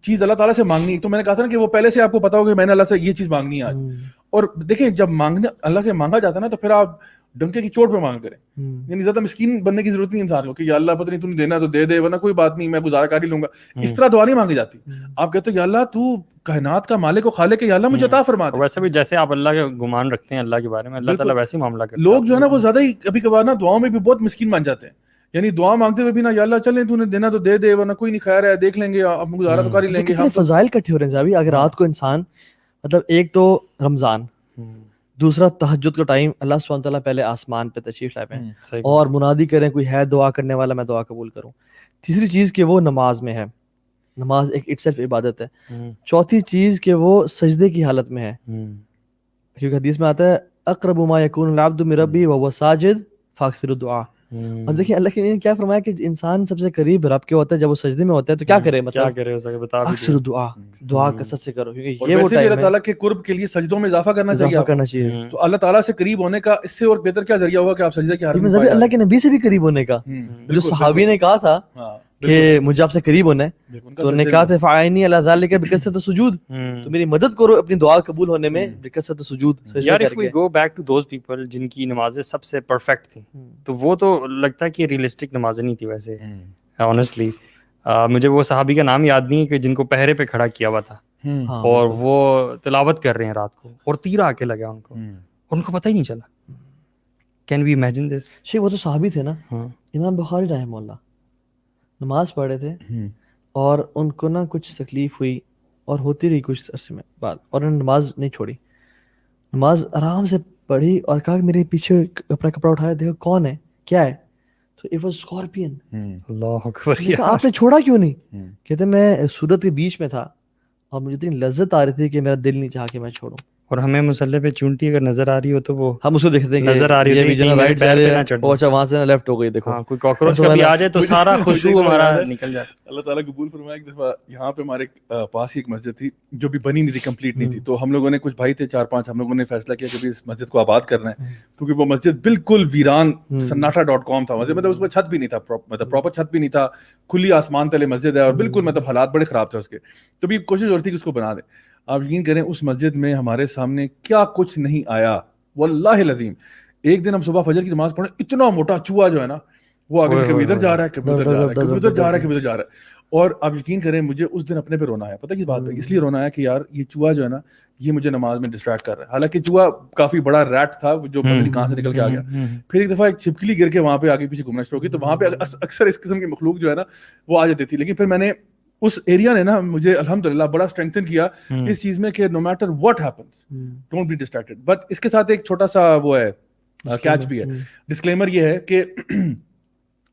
چیز اللہ تعالیٰ سے مانگنی, تو میں نے کہا تھا نا کہ وہ پہلے سے آپ کو پتا ہوگا کہ میں نے اللہ سے یہ چیز مانگنی ہے آج. اور دیکھیں جب اللہ سے مانگا جاتا ہے نا تو پھر آپ ڈنکے کی چوٹ پہ مانگ کریں. یعنی زیادہ مسکین بننے کی ضرورت نہیں انسان کو کہ یا اللہ پتہ نہیں تو نے دینا تو دے دے ورنہ کوئی بات نہیں میں گزارا کر ہی لوں گا. اس طرح دعا نہیں مانگی جاتی. آپ کہتے ہو یا اللہ تو کائنات کا مالک و خالق ہے, یا اللہ مجھے عطا فرما دے. ویسے بھی جیسے آپ اللہ کے گمان رکھتے ہیں اللہ کے بارے میں, اللہ تعالیٰ ویسے ہی معاملہ کرتا ہے. لوگ جو ہے نا وہ زیادہ ہی کبھی کبھار نا دعاؤں میں بھی بہت مسکین بن جاتے ہیں. یعنی دعا مانگتے ہوئے بھی نا یا اللہ چلیں تو نے دینا تو دے دے ورنہ کوئی نہیں, خیر ہے دیکھ لیں گے, اب گزارا تو کر ہی لیں گے. کتنے فضائل کٹھے ہو رہے ہیں صاحب. اگر رات کو انسان مطلب ایک تو رمضان, دوسرا تہجد کا ٹائم, اللہ سبحانہ تعالیٰ پہلے آسمان پہ تشریف لائے ہیں اور منادی کریں کوئی ہے دعا کرنے والا میں دعا قبول کروں. تیسری چیز کہ وہ نماز میں ہے, نماز ایک اٹ سیلف عبادت ہے. چوتھی چیز کہ وہ سجدے کی حالت میں ہے, کیونکہ حدیث میں آتا ہے اقرب ما یکون العبد من ربہ وهو ساجد فاکثر الدعاء. اور دیکھیں اللہ کے کیا فرمایا کہ انسان سب سے قریب رب کے ہوتا ہے جب وہ سجدے میں ہوتا ہے تو کیا کرے, مطلب کیا کرے ہو سکے بتا اکثر دعا, دعا کثرت سے کرو, کیونکہ یہ وہ ویسے بھی ٹائم اللہ تعالیٰ کے قرب کے لیے سجدوں میں اضافہ کرنا چاہیے. اضافہ کرنا چاہیے. تو اللہ تعالیٰ سے قریب ہونے کا اس سے اور بہتر کیا ذریعہ ہوگا کہ آپ سجدے کی حالت میں مطلب اللہ کے نبی سے بھی قریب ہونے کا. جو صحابی نے کہا تھا کہ مجھے آپ سے قریب ہونا ہے تو انہوں نے کہا تھا فاعنی علی ذلک بکثرۃ السجود, تو میری مدد کرو اپنی دعا قبول ہونے میں بکثرت السجود. یار if we go back to those people جن کی نمازیں سب سے پرفیکٹ تھیں تو وہ تو لگتا ہے کہ ریئلسٹک نمازیں نہیں تھی ویسے آنیسٹلی. مجھے وہ صحابی کا نام یاد نہیں ہے کہ جن کو پہرے پہ کھڑا کیا ہوا تھا اور وہ تلاوت کر رہے ہیں رات کو اور تیر آ کے لگا ان کو پتہ ہی نہیں چلا. Can we imagine this. وہ تو صحابی تھے نا, امام بخاری رحمہ اللہ نماز پڑھ رہے تھے اور ان کو نا کچھ تکلیف ہوئی اور ہوتی رہی کچھ عرصے میں بعد, اور انہوں نے نماز نہیں چھوڑی, نماز آرام سے پڑھی اور کہا کہ میرے پیچھے اپنا کپڑا اٹھایا دیکھو کون ہے کیا ہے, تو اٹ واز اسکارپین. اللہ اکبر. آپ نے چھوڑا کیوں نہیں؟ کہتے میں سورت کے بیچ میں تھا اور مجھے اتنی لذت آ رہی تھی کہ میرا دل نہیں چاہا کہ میں چھوڑوں. اور ہمیں مسلح پہ چونٹی اگر نظر آ رہی ہو تو وہ ہم اس کو دیکھتے ہیں نظر آ رہی ہوتی ہے رائٹ جا رہے ہیں, اچھا وہاں سے لیفٹ ہو گئی, دیکھو کوئی کاکروچ کبھی آ جائے تو سارا خوشبو ہمارا نکل جاتا. اللہ تعالیٰ قبول فرمایا. ایک دفعہ یہاں پہ ہمارے پاس ہی ایک مسجد تھی جو بھی بنی نہیں تھی, کمپلیٹ نہیں تھی, تو ہم لوگوں نے کچھ بھائی تھے 4-5, ہم لوگوں نے فیصلہ کیا کہ اس مسجد کو آباد کرنا ہے, کیونکہ وہ مسجد بالکل ویران سناٹا.com تھا. مطلب اس پر چھت بھی نہیں تھا, مطلب پراپر چھت بھی نہیں تھا, کھلی آسمان تلے مسجد ہے اور بالکل مطلب حالات بڑے خراب تھے اس کے. تو بھی کوشش ہو رہی تھی کہ اس کو بنا دیں. آپ یقین کریں اس مسجد میں ہمارے سامنے کیا کچھ نہیں آیا واللہ العظیم. ایک دن ہم صبح فجر کی نماز پڑھیں, اتنا موٹا چوہا جو ہے نا وہ آگے سے کبھی ادھر جا رہا ہے, کبھی ادھر جا رہا ہے, کبھی ادھر جا رہا ہے, کبھی ادھر جا رہا ہے. اور آپ یقین کریں مجھے اس دن اپنے پہ رونا آیا. پتہ کس بات پہ؟ اس لیے رونا آیا کہ یار یہ چوہا جو ہے نا یہ مجھے نماز میں ڈسٹریکٹ کر رہا ہے. حالانکہ چوہا کافی بڑا ریٹ تھا جو پتہ نہیں کہاں سے نکل کے آ گیا. پھر ایک دفعہ ایک چھپکلی گر کے وہاں پہ آگے پیچھے گھومنا شروع کی, تو وہاں پہ اکثر اس قسم کی مخلوق جو ہے نا وہ آ جاتی تھی. لیکن پھر میں نے اس ایریا نے نا مجھے الحمدللہ بڑا اسٹرینگتھن کیا اس چیز میں کہ no matter what happens don't be distracted. But اس کے ساتھ ایک چھوٹا سا وہ ہے کیچ بھی ہے, ڈسکلیمر یہ ہے کہ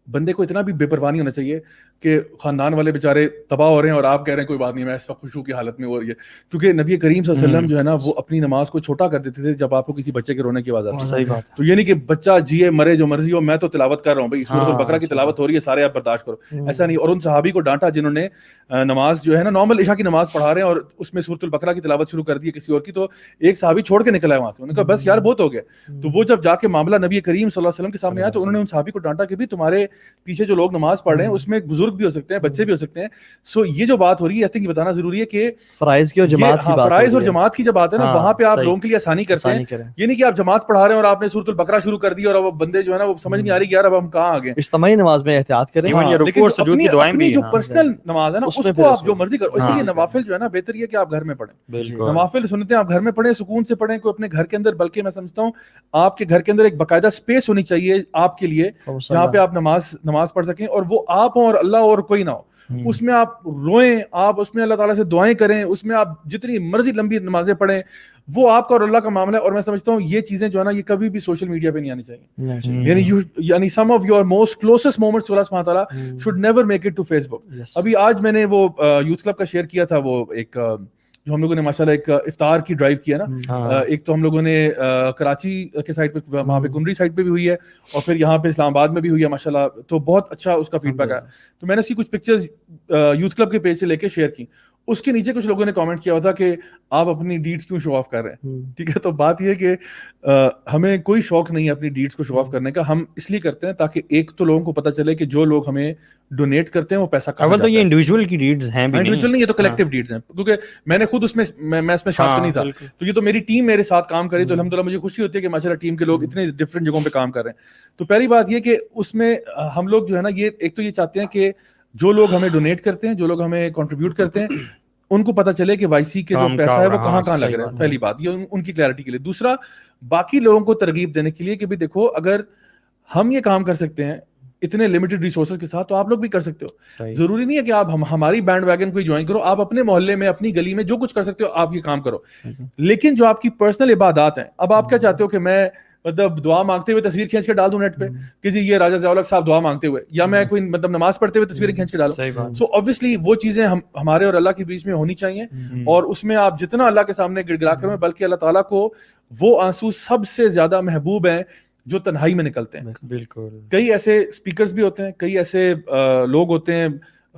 بندے کو اتنا بھی بے پرواہ نہیں ہونا چاہیے کہ خاندان والے بیچارے تباہ ہو رہے ہیں اور آپ کہہ رہے ہیں کوئی بات نہیں میں اس وقت خوشبو کی حالت میں ہو رہی ہے. کیونکہ نبی کریم صلی اللہ علیہ وسلم جو ہے نا وہ اپنی نماز کو چھوٹا کر دیتے تھے جب آپ کو کسی بچے کے رونے کی آواز آتی. صحیح بات. تو یہ نہیں کہ بچہ جیے مرے جو مرضی ہو, میں تو تلاوت کر رہا ہوں بھائی سورۃ البقرہ کی تلاوت ہو رہی ہے سارے آپ برداشت کرو, ایسا نہیں. اور ان صحابی کو ڈانٹا جنہوں نے نماز جو ہے نا نارمل عشاء کی نماز پڑھا رہے ہیں اور اس میں سورۃ البقرہ کی تلاوت شروع کر دی ہے کسی اور کی, تو ایک صحابی چھوڑ کے نکلا ہے وہاں سے. انہوں نے کہا بس یار بہت ہو گیا. تو وہ جب جا کے معاملہ نبی کریم صلی اللہ علیہ وسلم کے سامنے آیا تو انہوں نے ان صحابی کو ڈانٹا کہ بھی تمہارے پیچھے جو لوگ نماز پڑھ رہے ہیں اس میں بزرگ بھی ہو سکتے ہیں, بچے بھی ہو سکتے ہیں. سو یہ جو بات ہو رہی ہے آئی تھنک یہ بتانا ضروری ہے کہ فرائض کی اور جماعت کی بات, فرائض اور جماعت کی جب بات ہے نا وہاں پہ آپ لوگوں کے لیے آسانی کرتے ہیں. یہ نہیں کہ آپ جماعت پڑھا رہے ہیں اور آپ نے سورۃ البقرہ شروع کر دی اور اب بندے جو ہے نا وہ سمجھ نہیں آ رہی کہ یار اب ہم کہاں آ گئے. اجتماعی نماز میں احتیاط کریں, لیکن اپنی جو پرسنل نماز ہے نا اس کو آپ جو مرضی کرو. اس لیے نوافل جو ہے نا بہتر یہ کہ آپ گھر میں پڑھیں. نوافل سنتیں آپ گھر میں پڑھیں, سکون سے پڑھیں, کوئی اپنے گھر کے اندر, بلکہ میں سمجھتا ہوں آپ کے گھر کے اندر ایک باقاعدہ اسپیس ہونی چاہیے آپ کے لیے جہاں پہ آپ نماز پڑھ سکیں, اور وہ آپ ہوں اور اللہ اور کوئی نہ ہو. اس میں آپ روئیں, آپ اس میں اللہ تعالیٰ سے دعائیں کریں, اس میں آپ جتنی مرضی لمبی نمازیں پڑھیں, وہ آپ کا اور اللہ کا معاملہ ہے. اور میں سمجھتا ہوں یہ چیزیں جو ہے نا یہ کبھی بھی سوشل میڈیا پہ نہیں آنی چاہیے. یعنی some of your most closest moments Allah سبحانہ تعالیٰ should never make it to Facebook. ابھی آج میں نے وہ یوتھ کلب کا شیئر کیا تھا, وہ ایک جو ہم لوگوں نے ماشاءاللہ ایک افطار کی ڈرائیو کیا نا, ایک تو ہم لوگوں نے کراچی کے سائڈ پہ وہاں پہ کنری سائڈ پہ بھی ہوئی ہے اور پھر یہاں پہ اسلام آباد میں بھی ہوئی ہے ماشاءاللہ. تو بہت اچھا اس کا فیڈ بیک آیا. تو میں نے اس کی کچھ پکچرز یوتھ کلب کے پیج سے لے کے شیئر کی. اس کے نیچے کچھ لوگوں نے کامنٹ کیا ہوا تھا کہ آپ اپنی ڈیڈز کیوں شو آف کر رہے ہیں, ٹھیک ہے. تو بات یہ ہے کہ ہمیں کوئی شوق نہیں ہے اپنی ڈیڈز کو شو آف کرنے کا. ہم اس لیے کرتے ہیں تاکہ ایک تو لوگوں کو پتہ چلے کہ جو لوگ ہمیں ڈونیٹ کرتے ہیں وہ پیسہ کہاں جاتا ہے. تو یہ انڈیویجول کی ڈیڈز ہیں بھی انڈیویجول نہیں, یہ تو کلیکٹیو ڈیڈز ہیں, کیونکہ میں نے خود اس میں اس میں شامل نہیں تھا, تو یہ تو میری ٹیم میرے ساتھ کام کری, تو الحمدللہ مجھے خوشی ہوتی ہے کہ ماشاءاللہ ٹیم کے لوگ اتنے ڈفرینٹ جگہوں پہ کام کر رہے ہیں. تو پہلی بات یہ کہ اس میں ہم لوگ جو ہے نا, یہ ایک تو یہ چاہتے ہیں کہ جو لوگ ہمیں ڈونیٹ کرتے ہیں, جو لوگ ہمیں کنٹریبیوٹ کرتے ہیں, ان کو پتہ چلے کہ وائی سی کے جو پیسہ ہے وہ کہاں لگ رہا ہے. پہلی بات یہ ان کی کلیئرٹی کے لیے. دوسرا, باقی لوگوں کو ترغیب دینے کے لیے کہ بھی دیکھو, اگر ہم یہ کام کر سکتے ہیں اتنے لمیٹڈ ریسورسز کے ساتھ, تو آپ لوگ بھی کر سکتے ہو. ضروری نہیں ہے کہ آپ ہماری بینڈ ویگن کو جوائن کرو, آپ اپنے محلے میں اپنی گلی میں جو کچھ کر سکتے ہو آپ یہ کام کرو. لیکن جو آپ کی پرسنل عبادات ہیں, اب آپ کیا چاہتے ہو کہ میں مطلب دعا مانگتے ہوئے تصویر کھینچ کے ڈال دوں نیٹ پہ کہ جی یہ راجہ ضیاء الحق صاحب دعا مانگتے ہوئے, یا میں کوئی مطلب نماز پڑھتے ہوئے تصویریں کھینچ کے ڈالوں. سو obviously وہ چیزیں ہمارے اور اللہ کے بیچ میں ہونی چاہیے, اور اس میں آپ جتنا اللہ کے سامنے گڑ گڑا کریں, بلکہ اللہ تعالیٰ کو وہ آنسو سب سے زیادہ محبوب ہیں جو تنہائی میں نکلتے ہیں. بالکل. کئی ایسے اسپیکرز بھی ہوتے ہیں, کئی ایسے لوگ ہوتے ہیں,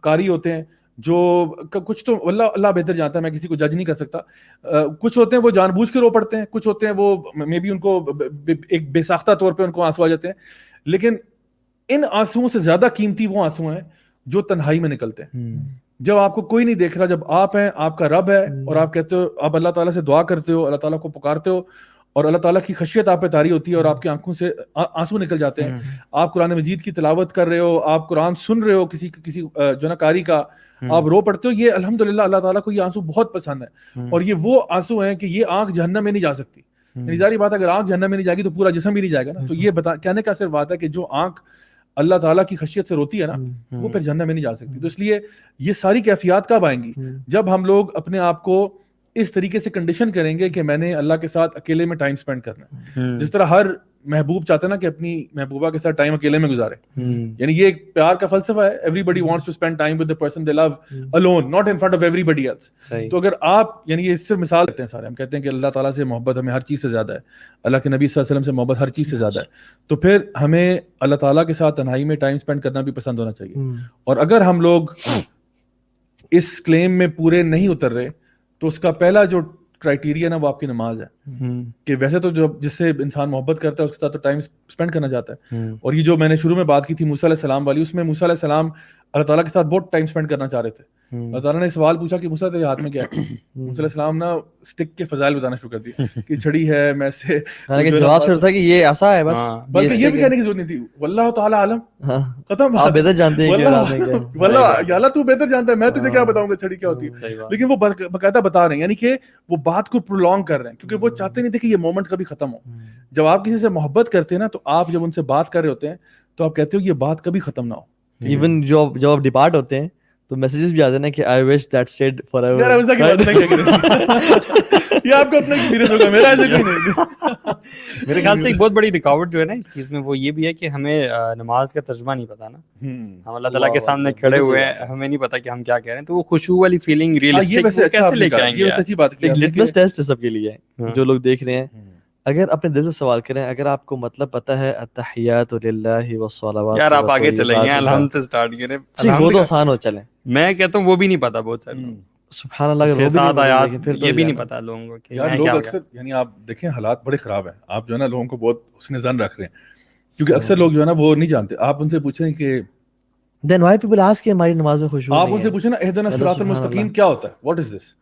قاری ہوتے ہیں, جو کچھ تو اللہ بہتر جانتا ہے, میں کسی کو جج نہیں کر سکتا. کچھ ہوتے ہیں وہ جان بوجھ کے رو پڑتے ہیں, کچھ ہوتے ہیں وہ مے بی ان کو ایک بے ساختہ طور پہ ان کو آنسو آ جاتے ہیں. لیکن ان آنسوؤں سے زیادہ قیمتی وہ آنسو ہیں جو تنہائی میں نکلتے ہیں, جب آپ کو کوئی نہیں دیکھ رہا, جب آپ ہیں, آپ کا رب ہے, اور آپ کہتے ہو, آپ اللہ تعالیٰ سے دعا کرتے ہو, اللہ تعالیٰ کو پکارتے ہو, اور اللہ تعالیٰ کی خشیت آپ پہ طاری ہوتی ہے, اور آپ کی آنکھوں سے آنسو نکل جاتے ہیں. آپ قرآن مجید کی تلاوت کر رہے ہو, آپ قرآن سن رہے ہو کسی جو نا قاری کا, آپ رو پڑتے ہو. یہ الحمدللہ اللہ تعالیٰ کو یہ آنسو بہت پسند ہے, اور یہ وہ آنسو ہیں کہ یہ آنکھ جہنم میں نہیں جا سکتی. یعنی ظاہری بات ہے, اگر آنکھ جہنم میں نہیں جائے گی تو پورا جسم بھی نہیں جائے گا نا. تو یہ کہنے کا صرف بات ہے کہ جو آنکھ اللہ تعالیٰ کی خشیت سے روتی ہے نا, وہ پھر جہنم میں نہیں جا سکتی. تو اس لیے یہ ساری کیفیات کب آئیں گی, جب ہم لوگ اپنے آپ کو اس طریقے سے کنڈیشن کریں گے کہ میں نے اللہ کے ساتھ اکیلے میں ٹائم سپینڈ کرنا ہے. جس طرح ہر محبوب چاہتے ہیں نا کہ اپنی محبوبہ کے ساتھ ٹائم اکیلے میں گزارے, یعنی یہ ایک پیار کا فلسفہ ہے. Everybody wants to spend time with the person they love alone, not in front of everybody else. تو اگر آپ, یعنی یہ اس سے مثال دیتے ہیں سارے, ہم کہتے ہیں کہ اللہ تعالیٰ سے محبت ہمیں ہر چیز سے زیادہ ہے, اللہ کے نبی صلی اللہ علیہ وسلم سے محبت ہر چیز سے زیادہ ہے, تو پھر ہمیں اللہ تعالیٰ کے ساتھ تنہائی میں ٹائم اسپینڈ کرنا بھی پسند ہونا چاہیے. اور اگر ہم لوگ اس کلیم میں پورے نہیں اتر رہے, تو اس کا پہلا جو کرائٹیریا نا وہ آپ کی نماز ہے. کہ ویسے تو جو جس سے انسان محبت کرتا ہے اس کے ساتھ تو ٹائم اسپینڈ کرنا چاہتا ہے. اور یہ جو میں نے شروع میں بات کی تھی موسیٰ علیہ السلام والی, اس میں موسیٰ علیہ السلام اللہ تعالیٰ کے ساتھ بہت ٹائم اسپینڈ کرنا چاہ رہے تھے. اللہ تعالیٰ نے سوال پوچھا کہ موسیٰ تیرے ہاتھ میں کیا ہے. موسیٰ علیہ السلام نا اسٹک کے فضائل بتانا شروع کر دیے کہ چھڑی ہے, میں سے جواب صرف تھا کہ یہ ایسا ہے بس, بلکہ یہ بھی کہنے کی ضرورت نہیں تھی, واللہ تعالیٰ عالم, ختم. آپ بہتر جانتے ہیں واللہ یا اللہ تو بہتر جانتا ہے, میں تجھے کیا بتاؤں گا چھڑی کیا ہوتی ہے. لیکن وہ باقاعدہ بتا رہے ہیں, یعنی کہ وہ بات کو پرولونگ کر رہے ہیں, کیونکہ وہ چاہتے نہیں تھے کہ یہ مومنٹ کبھی ختم ہو. جب آپ کسی سے محبت کرتے ہیں نا, تو آپ جب ان سے بات کر رہے ہوتے ہیں تو آپ کہتے ہو یہ بات کبھی ختم نہ ہو. ایون جب آپ ڈپارٹ ہوتے ہیں تو میسیجز بھی آتے ہیں کہ I wish that stayed forever. یار ایسا کی بات نہیں کریں, یہ آپ کا اپنا ایکسپیرینس ہوگا, میرا ایسا کوئی نہیں. میرے خیال سے ایک بہت بڑی رکاوٹ جو ہے نا اس چیز میں وہ یہ بھی ہے کہ ہمیں نماز کا ترجمہ نہیں پتا نا. ہم اللہ تعالیٰ کے سامنے کھڑے ہوئے ہیں, ہمیں نہیں پتا کہ ہم کیا کہہ رہے ہیں, تو وہ خشوع والی فیلنگ ریئلسٹک کیسے لے کے آئیں گے. یہ سچی بات ہے, ایک لٹمس ٹیسٹ ہے سب کے لیے جو لوگ دیکھ رہے ہیں. اگر اپنے دل سے سوال کریں, اگر آپ کو مطلب پتہ ہے التحیات للہ والصلوات, یار آپ آگے چلیں گے, الحمد سے سٹارٹ کریں. وہ تو آسان ہو, چلیں. میں کہتا ہوں وہ بھی نہیں پتا بہت سارے لوگ, سبحان اللہ, وہ بھی بھی نہیں پتا لوگوں کو کہ یار لوگ اکثر, یعنی آپ دیکھیں حالات بڑے خراب ہیں. آپ جو ہے نا لوگوں کو بہت حسن ظن رکھ رہے ہیں, کیونکہ اکثر لوگ جو ہے نا وہ نہیں جانتے. آپ ان سے پوچھیں کہ then why people ask کہ ہماری نماز میں خشوع نہیں ہے, آپ ان سے پوچھیں نا اہدنا الصراط المستقیم کیا ہوتا ہے, what is this,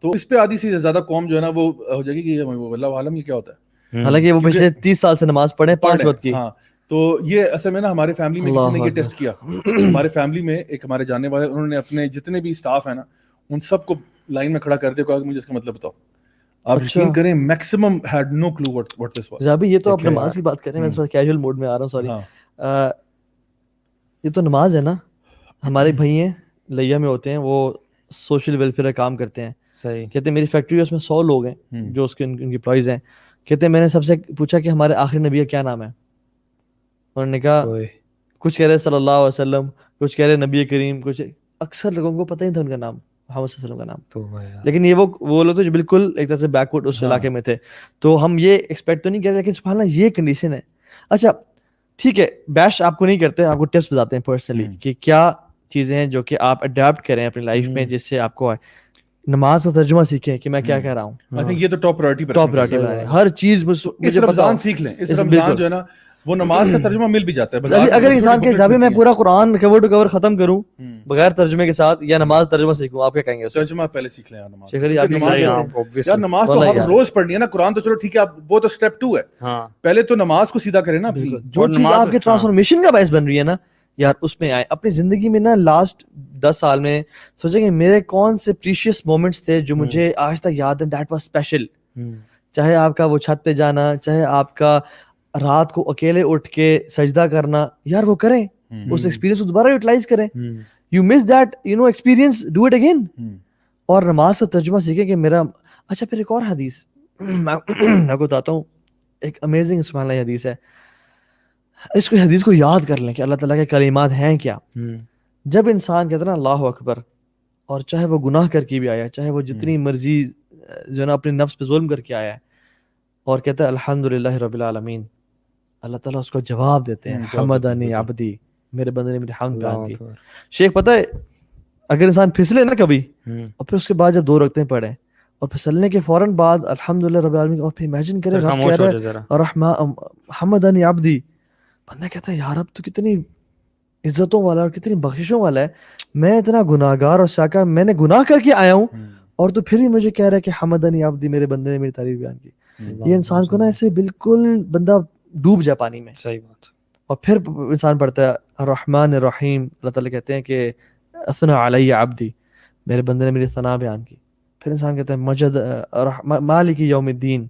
تو اس پہ آدھی سے زیادہ قوم جو ہے نا وہ ہو جائے گی کہ واللہ عالم یہ کیا ہوتا ہے. حالانکہ وہ پچھلے 30 سال سے نماز پڑھے 5 وقت کی. ہاں, تو یہ اصل میں نا ہمارے فیملی میں کسی نے یہ ٹیسٹ کیا. ہمارے فیملی میں ایک ہمارے جاننے والے, انہوں نے اپنے جتنے بھی اسٹاف ہیں نا ان سب کو لائن میں کھڑا کر دیا, کہا کہ مجھے اس کا مطلب بتاؤ. آپ یقین کریں maximum had no kilo what this was. ابھی یہ تو آپ نماز کی بات کر رہے ہیں, میں تھوڑا کیجول موڈ میں آ رہا ہوں, سوری. یہ تو نماز ہے نا, ہمارے بھائی ہیں لیا میں ہوتے ہیں, وہ سوشل ویلفیئر کا کام کرتے ہیں. صحیح. کہتے ہیں میری فیکٹری ہے, اس میں 100 لوگ ہیں جو اس کے ان کی امپلائیز ہیں. کہتے ہیں میں نے سب سے پوچھا کہ ہمارے آخری نبی کا کیا نام ہے, انہوں نے کہا کچھ کہہ رہے صلی اللہ علیہ وسلم, کچھ کہہ رہے نبی کریم, کچھ اکثر لوگوں کو پتہ نہیں تھا ان کا نام, محمد صلی اللہ علیہ وسلم کا نام. لیکن یہ وہ لوگ تو جو بالکل ایک طرح سے بیک ورڈ اس علاقے میں تھے, تو ہم یہ ایکسپیکٹ تو نہیں کر رہے, لیکن سبحان اللہ یہ کنڈیشن ہے. اچھا ٹھیک ہے, بیش آپ کو نہیں کرتے, آپ کو ٹپس بتاتے ہیں پرسنلی کہ کیا چیزیں ہیں جو کہ آپ اڈیپٹ کریں اپنی لائف میں جس سے آپ کو آئے. نماز کا ترجمہ سیکھیں کہ میں کیا کہہ رہا ہوں. I think یہ تو ٹاپ پرائرٹی پر ٹاپ پرائرٹی بنائیں. ہر چیز اس مجھے پتا رمضان سیکھ لیں. اس رمضان جو ہے نا وہ نماز کا ترجمہ مل بھی جاتا ہے. اگر انسان کہ جب میں پورا قرآن کور ٹو کور ختم کروں بغیر ترجمے کے ساتھ یا نماز ترجمہ سیکھوں, آپ کیا کہیں گے؟ ترجمہ پہلے سیکھ لیں. نماز تو آپ روز پڑھنی ہے نا. قرآن تو چلو ٹھیک ہے, وہ تو اسٹیپ 2 ہے. پہلے تو نماز کو سیدھا کریں نا. جو چیز آپ کے ٹرانسفارمیشن کا باعث بن رہی ہے نا یار, اس میں آئے. اپنی زندگی میں نا لاسٹ 10 سال میں سوچیں کہ میرے کون سے پریشیس مومنٹس تھے جو مجھے آج تک یاد ہیں, دیٹ واز اسپیشل. چاہے آپ کا وہ چھت پہ جانا, چاہے آپ کا رات کو اکیلے اٹھ کے سجدہ کرنا, یار وہ کریں, اس ایکسپیرینس کو دوبارہ یوٹیلائز کریں. You miss that experience, do it again. اور نماز کا ترجمہ سیکھیں کہ میرا. اچھا پھر ایک اور حدیث میں کو بتاتا ہوں, ایک امیزنگ سبحان اللہ حدیث ہے. اس کو حدیث کو یاد کر لیں کہ اللہ تعالیٰ کے کلمات ہیں کیا. جب انسان کہتا ہے نا اللہ اکبر, اور چاہے وہ گناہ کر کے بھی آیا, چاہے وہ جتنی مرضی جو ہے نا اپنے نفس پہ ظلم کر کے آیا ہے, اور کہتا ہے الحمدللہ رب العالمین, اللہ تعالیٰ اس کو جواب دیتے ہیں حمدنی عبدی, میرے بندے نے میری حمد بیان کی. شیخ پتہ ہے اگر انسان پھسلے نا کبھی, اور پھر اس کے بعد جب 2 رکعتیں پڑھے اور پھسلنے کے فوراً بعد الحمدللہ رب العالمین, اور پھر امیجن کرے رب کہہ رہا ہے حمدنی عبدی, بندہ کہتا ہے یار اب تو کتنی عزتوں والا اور کتنی بخششوں والا ہے, میں اتنا گناہ گار اور شاکا, میں نے گناہ کر کے آیا ہوں, اور تو پھر ہی مجھے کہہ رہا ہے کہ حمدنی عبدی, میرے بندے نے میری تعریف بیان کی. یہ انسان کو نا ایسے بالکل بندہ ڈوب جائے پانی میں. صحیح بات. اور پھر انسان پڑھتا ہے الرحمن الرحیم, اللہ تعالیٰ کہتے ہیں کہ اثنا علی عبدی, میرے بندے نے میری ثنا بیان کی. پھر انسان کہتا ہے مجد مالک یوم الدین,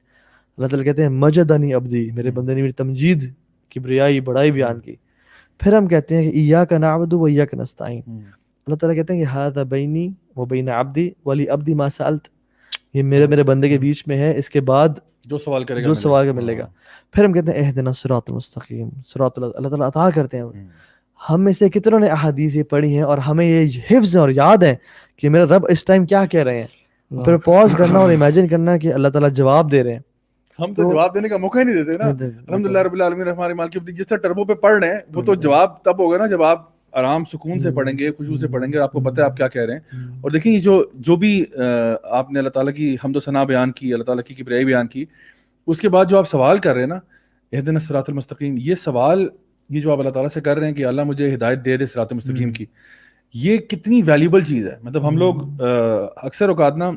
اللہ تعالیٰ کہتے ہیں مجدنی عبدی, میرے بندے نے میری تمجید کبریائی بڑائی بیان کی. پھر ہم کہتے ہیں کہ ایاک نعبد و ایاک نستعین, اللہ تعالیٰ کہتے ہیں کہ ھذا بینی و بین عبدی ولی عبدی ما سألت, یہ میرے بندے کے بیچ میں ہے, اس کے بعد جو سوال کرے گا ملے گا. پھر ہم کہتے ہیں اہدنا الصراط المستقیم, صراط اللہ تعالیٰ عطا کرتے ہیں. ہم میں سے کتنوں نے احادیث یہ پڑھی ہیں اور ہمیں یہ حفظ اور یاد ہے کہ میرا رب اس ٹائم کیا کہہ رہے ہیں. پھر پاز کرنا اور امیجن کرنا کہ اللہ تعالیٰ جواب دے رہے ہیں. ہم تو جواب دینے کا موقع ہی نہیں دیتے نا. الحمدللہ رب العالمین الرحمن الرحیم, جس طرح ٹربو پہ پڑھ رہے ہیں وہ تو جواب تب ہوگا نا جب آپ آرام سکون سے پڑھیں گے, خوشبو سے پڑھیں گے, آپ کو پتہ ہے آپ کیا کہہ رہے ہیں. اور دیکھیں جو بھی آپ نے اللہ تعالیٰ کی حمد و ثنا بیان کی, اللہ تعالیٰ کی کبریائی بیان کی, اس کے بعد جو آپ سوال کر رہے ہیں نا اہدنا الصراط المستقیم, یہ سوال یہ جو آپ اللہ تعالیٰ سے کر رہے ہیں کہ اللہ مجھے ہدایت دے صراط المستقیم کی, یہ کتنی ویلیوبل چیز ہے. مطلب ہم لوگ اکثر اوقات نا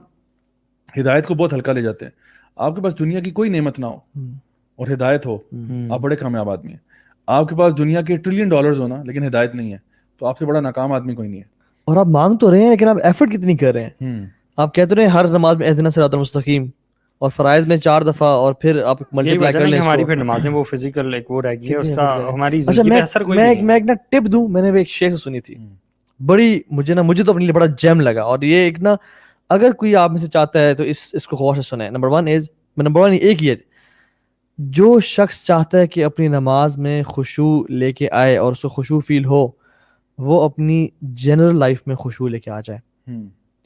ہدایت کو بہت ہلکا لے جاتے ہیں. آپ کے پاس دنیا کی کوئی نعمت نہ ہو اور ہدایت ہو, آپ بڑے کامیاب آدمی ہیں. آپ کے پاس دنیا کے $1 ٹریلین ہونا لیکن ہدایت نہیں ہے, تو آپ سے بڑا ناکام آدمی کوئی نہیں ہے. اور آپ مانگ تو رہے ہیں لیکن آپ ایفرٹ کتنی کر رہے ہیں. آپ کہتے رہے ہیں ہر نماز میں اہدنا الصراط المستقیم, اور فرائض میں 4 دفعہ, اور پھر آپ ملٹی پلائی کر لیں. ہماری پھر نمازیں وہ فزیکل ایک وہ رہ گئی ہے, اس کا ہماری زندگی پہ اثر کوئی نہیں. میں ایک نا ٹپ دوں, میں نے ایک شیخ سے سنی تھی, بڑی مجھے تو اپنے لیے بڑا جیم لگا. اور یہ ایک نا اگر کوئی آپ میں سے چاہتا ہے تو اس کو غور سے سنیں. نمبر 1 ایک یہ, جو شخص چاہتا ہے کہ اپنی نماز میں خشوع لے کے آئے اور اس کو خشوع فیل ہو, وہ اپنی جنرل لائف میں خشوع لے کے آ جائے.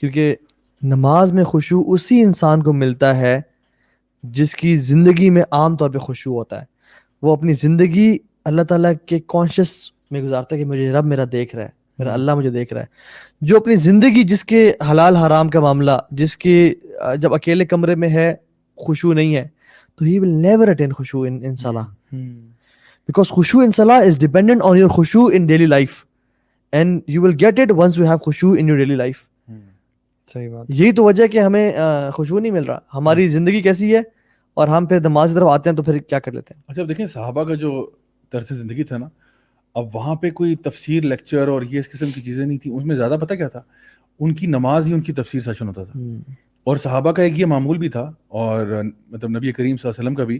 کیونکہ نماز میں خشوع اسی انسان کو ملتا ہے جس کی زندگی میں عام طور پہ خشوع ہوتا ہے. وہ اپنی زندگی اللہ تعالیٰ کے کانشیس میں گزارتا ہے کہ مجھے رب میرا دیکھ رہا ہے, میرا اللہ مجھے دیکھ رہا ہے. جو اپنی زندگی جس کے حلال حرام کا معاملہ, جس کے جب اکیلے کمرے میں ہے خشوع نہیں ہے, تو he will never attain khushu in salah, because khushu in salah is dependent on your khushu in daily life, and you will get it once you have khushu in your daily life. صحیح بات. یہی تو وجہ ہے کہ ہمیں خشوع نہیں مل رہا. ہماری زندگی کیسی ہے اور ہم پھر نماز کی طرف آتے ہیں تو پھر کیا کر لیتے ہیں. اچھا اب دیکھیں صحابہ کا جو طرز زندگی تھا نا, اب وہاں پہ کوئی تفسیر لیکچر اور یہ اس قسم کی چیزیں نہیں تھیں. اس میں زیادہ پتہ کیا تھا, ان کی نماز ہی ان کی تفسیر سیشن ہوتا تھا. اور صحابہ کا ایک یہ معمول بھی تھا, اور مطلب نبی کریم صلی اللہ علیہ وسلم کا بھی,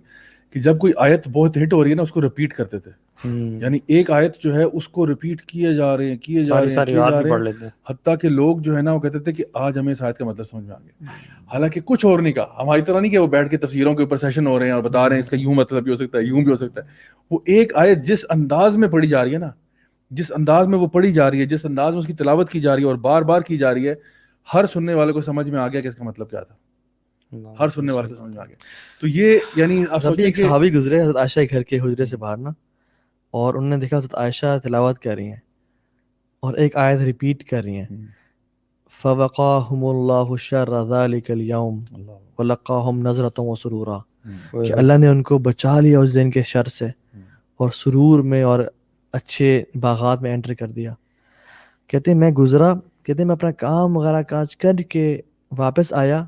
کہ جب کوئی آیت بہت ہٹ ہو رہی ہے نا اس کو ریپیٹ کرتے تھے. یعنی ایک آیت جو ہے اس کو ریپیٹ کیے جا رہے ہیں حتیٰ کہ لوگ جو ہے نا وہ کہتے تھے کہ آج ہمیں اس آیت کا مطلب سمجھ میں آ گیا. حالانکہ کچھ اور نہیں کہا, ہماری طرح نہیں کہ وہ بیٹھ کے تفسیروں کے اوپر سیشن ہو رہے ہیں اور بتا رہے ہیں اس کا یوں مطلب بھی ہو سکتا ہے, یوں بھی ہو سکتا ہے. وہ ایک آیت جس انداز میں پڑھی جا رہی ہے نا, جس انداز میں وہ پڑھی جا رہی ہے, جس انداز میں اس کی تلاوت کی جا رہی ہے اور بار بار کی جا رہی ہے, ہر سننے والے کو سمجھ میں آ گیا کہ اس کا مطلب کیا تھا. ہر سننے والے کو سمجھ میں آ گیا. تو یہ یعنی آپ سوچیں ایک صحابی گزرے حضرت عائشہ کے گھر کے حجرے سے باہر نا, اور انہوں نے دیکھا حضرت عائشہ تلاوت کر رہی ہیں اور ایک آیت ریپیٹ کر رہی ہیں. فوقاہم اللہ شر ذالک اليوم ولقاہم نظرۃ وسرورا، کہ اللہ نے ان کو بچا لیا اس دن کے شر سے اور سرور میں اور اچھے باغات میں انٹر کر دیا. کہتے ہیں میں گزرا، کہتے ہیں میں اپنا کام وغیرہ کاج کر کے واپس آیا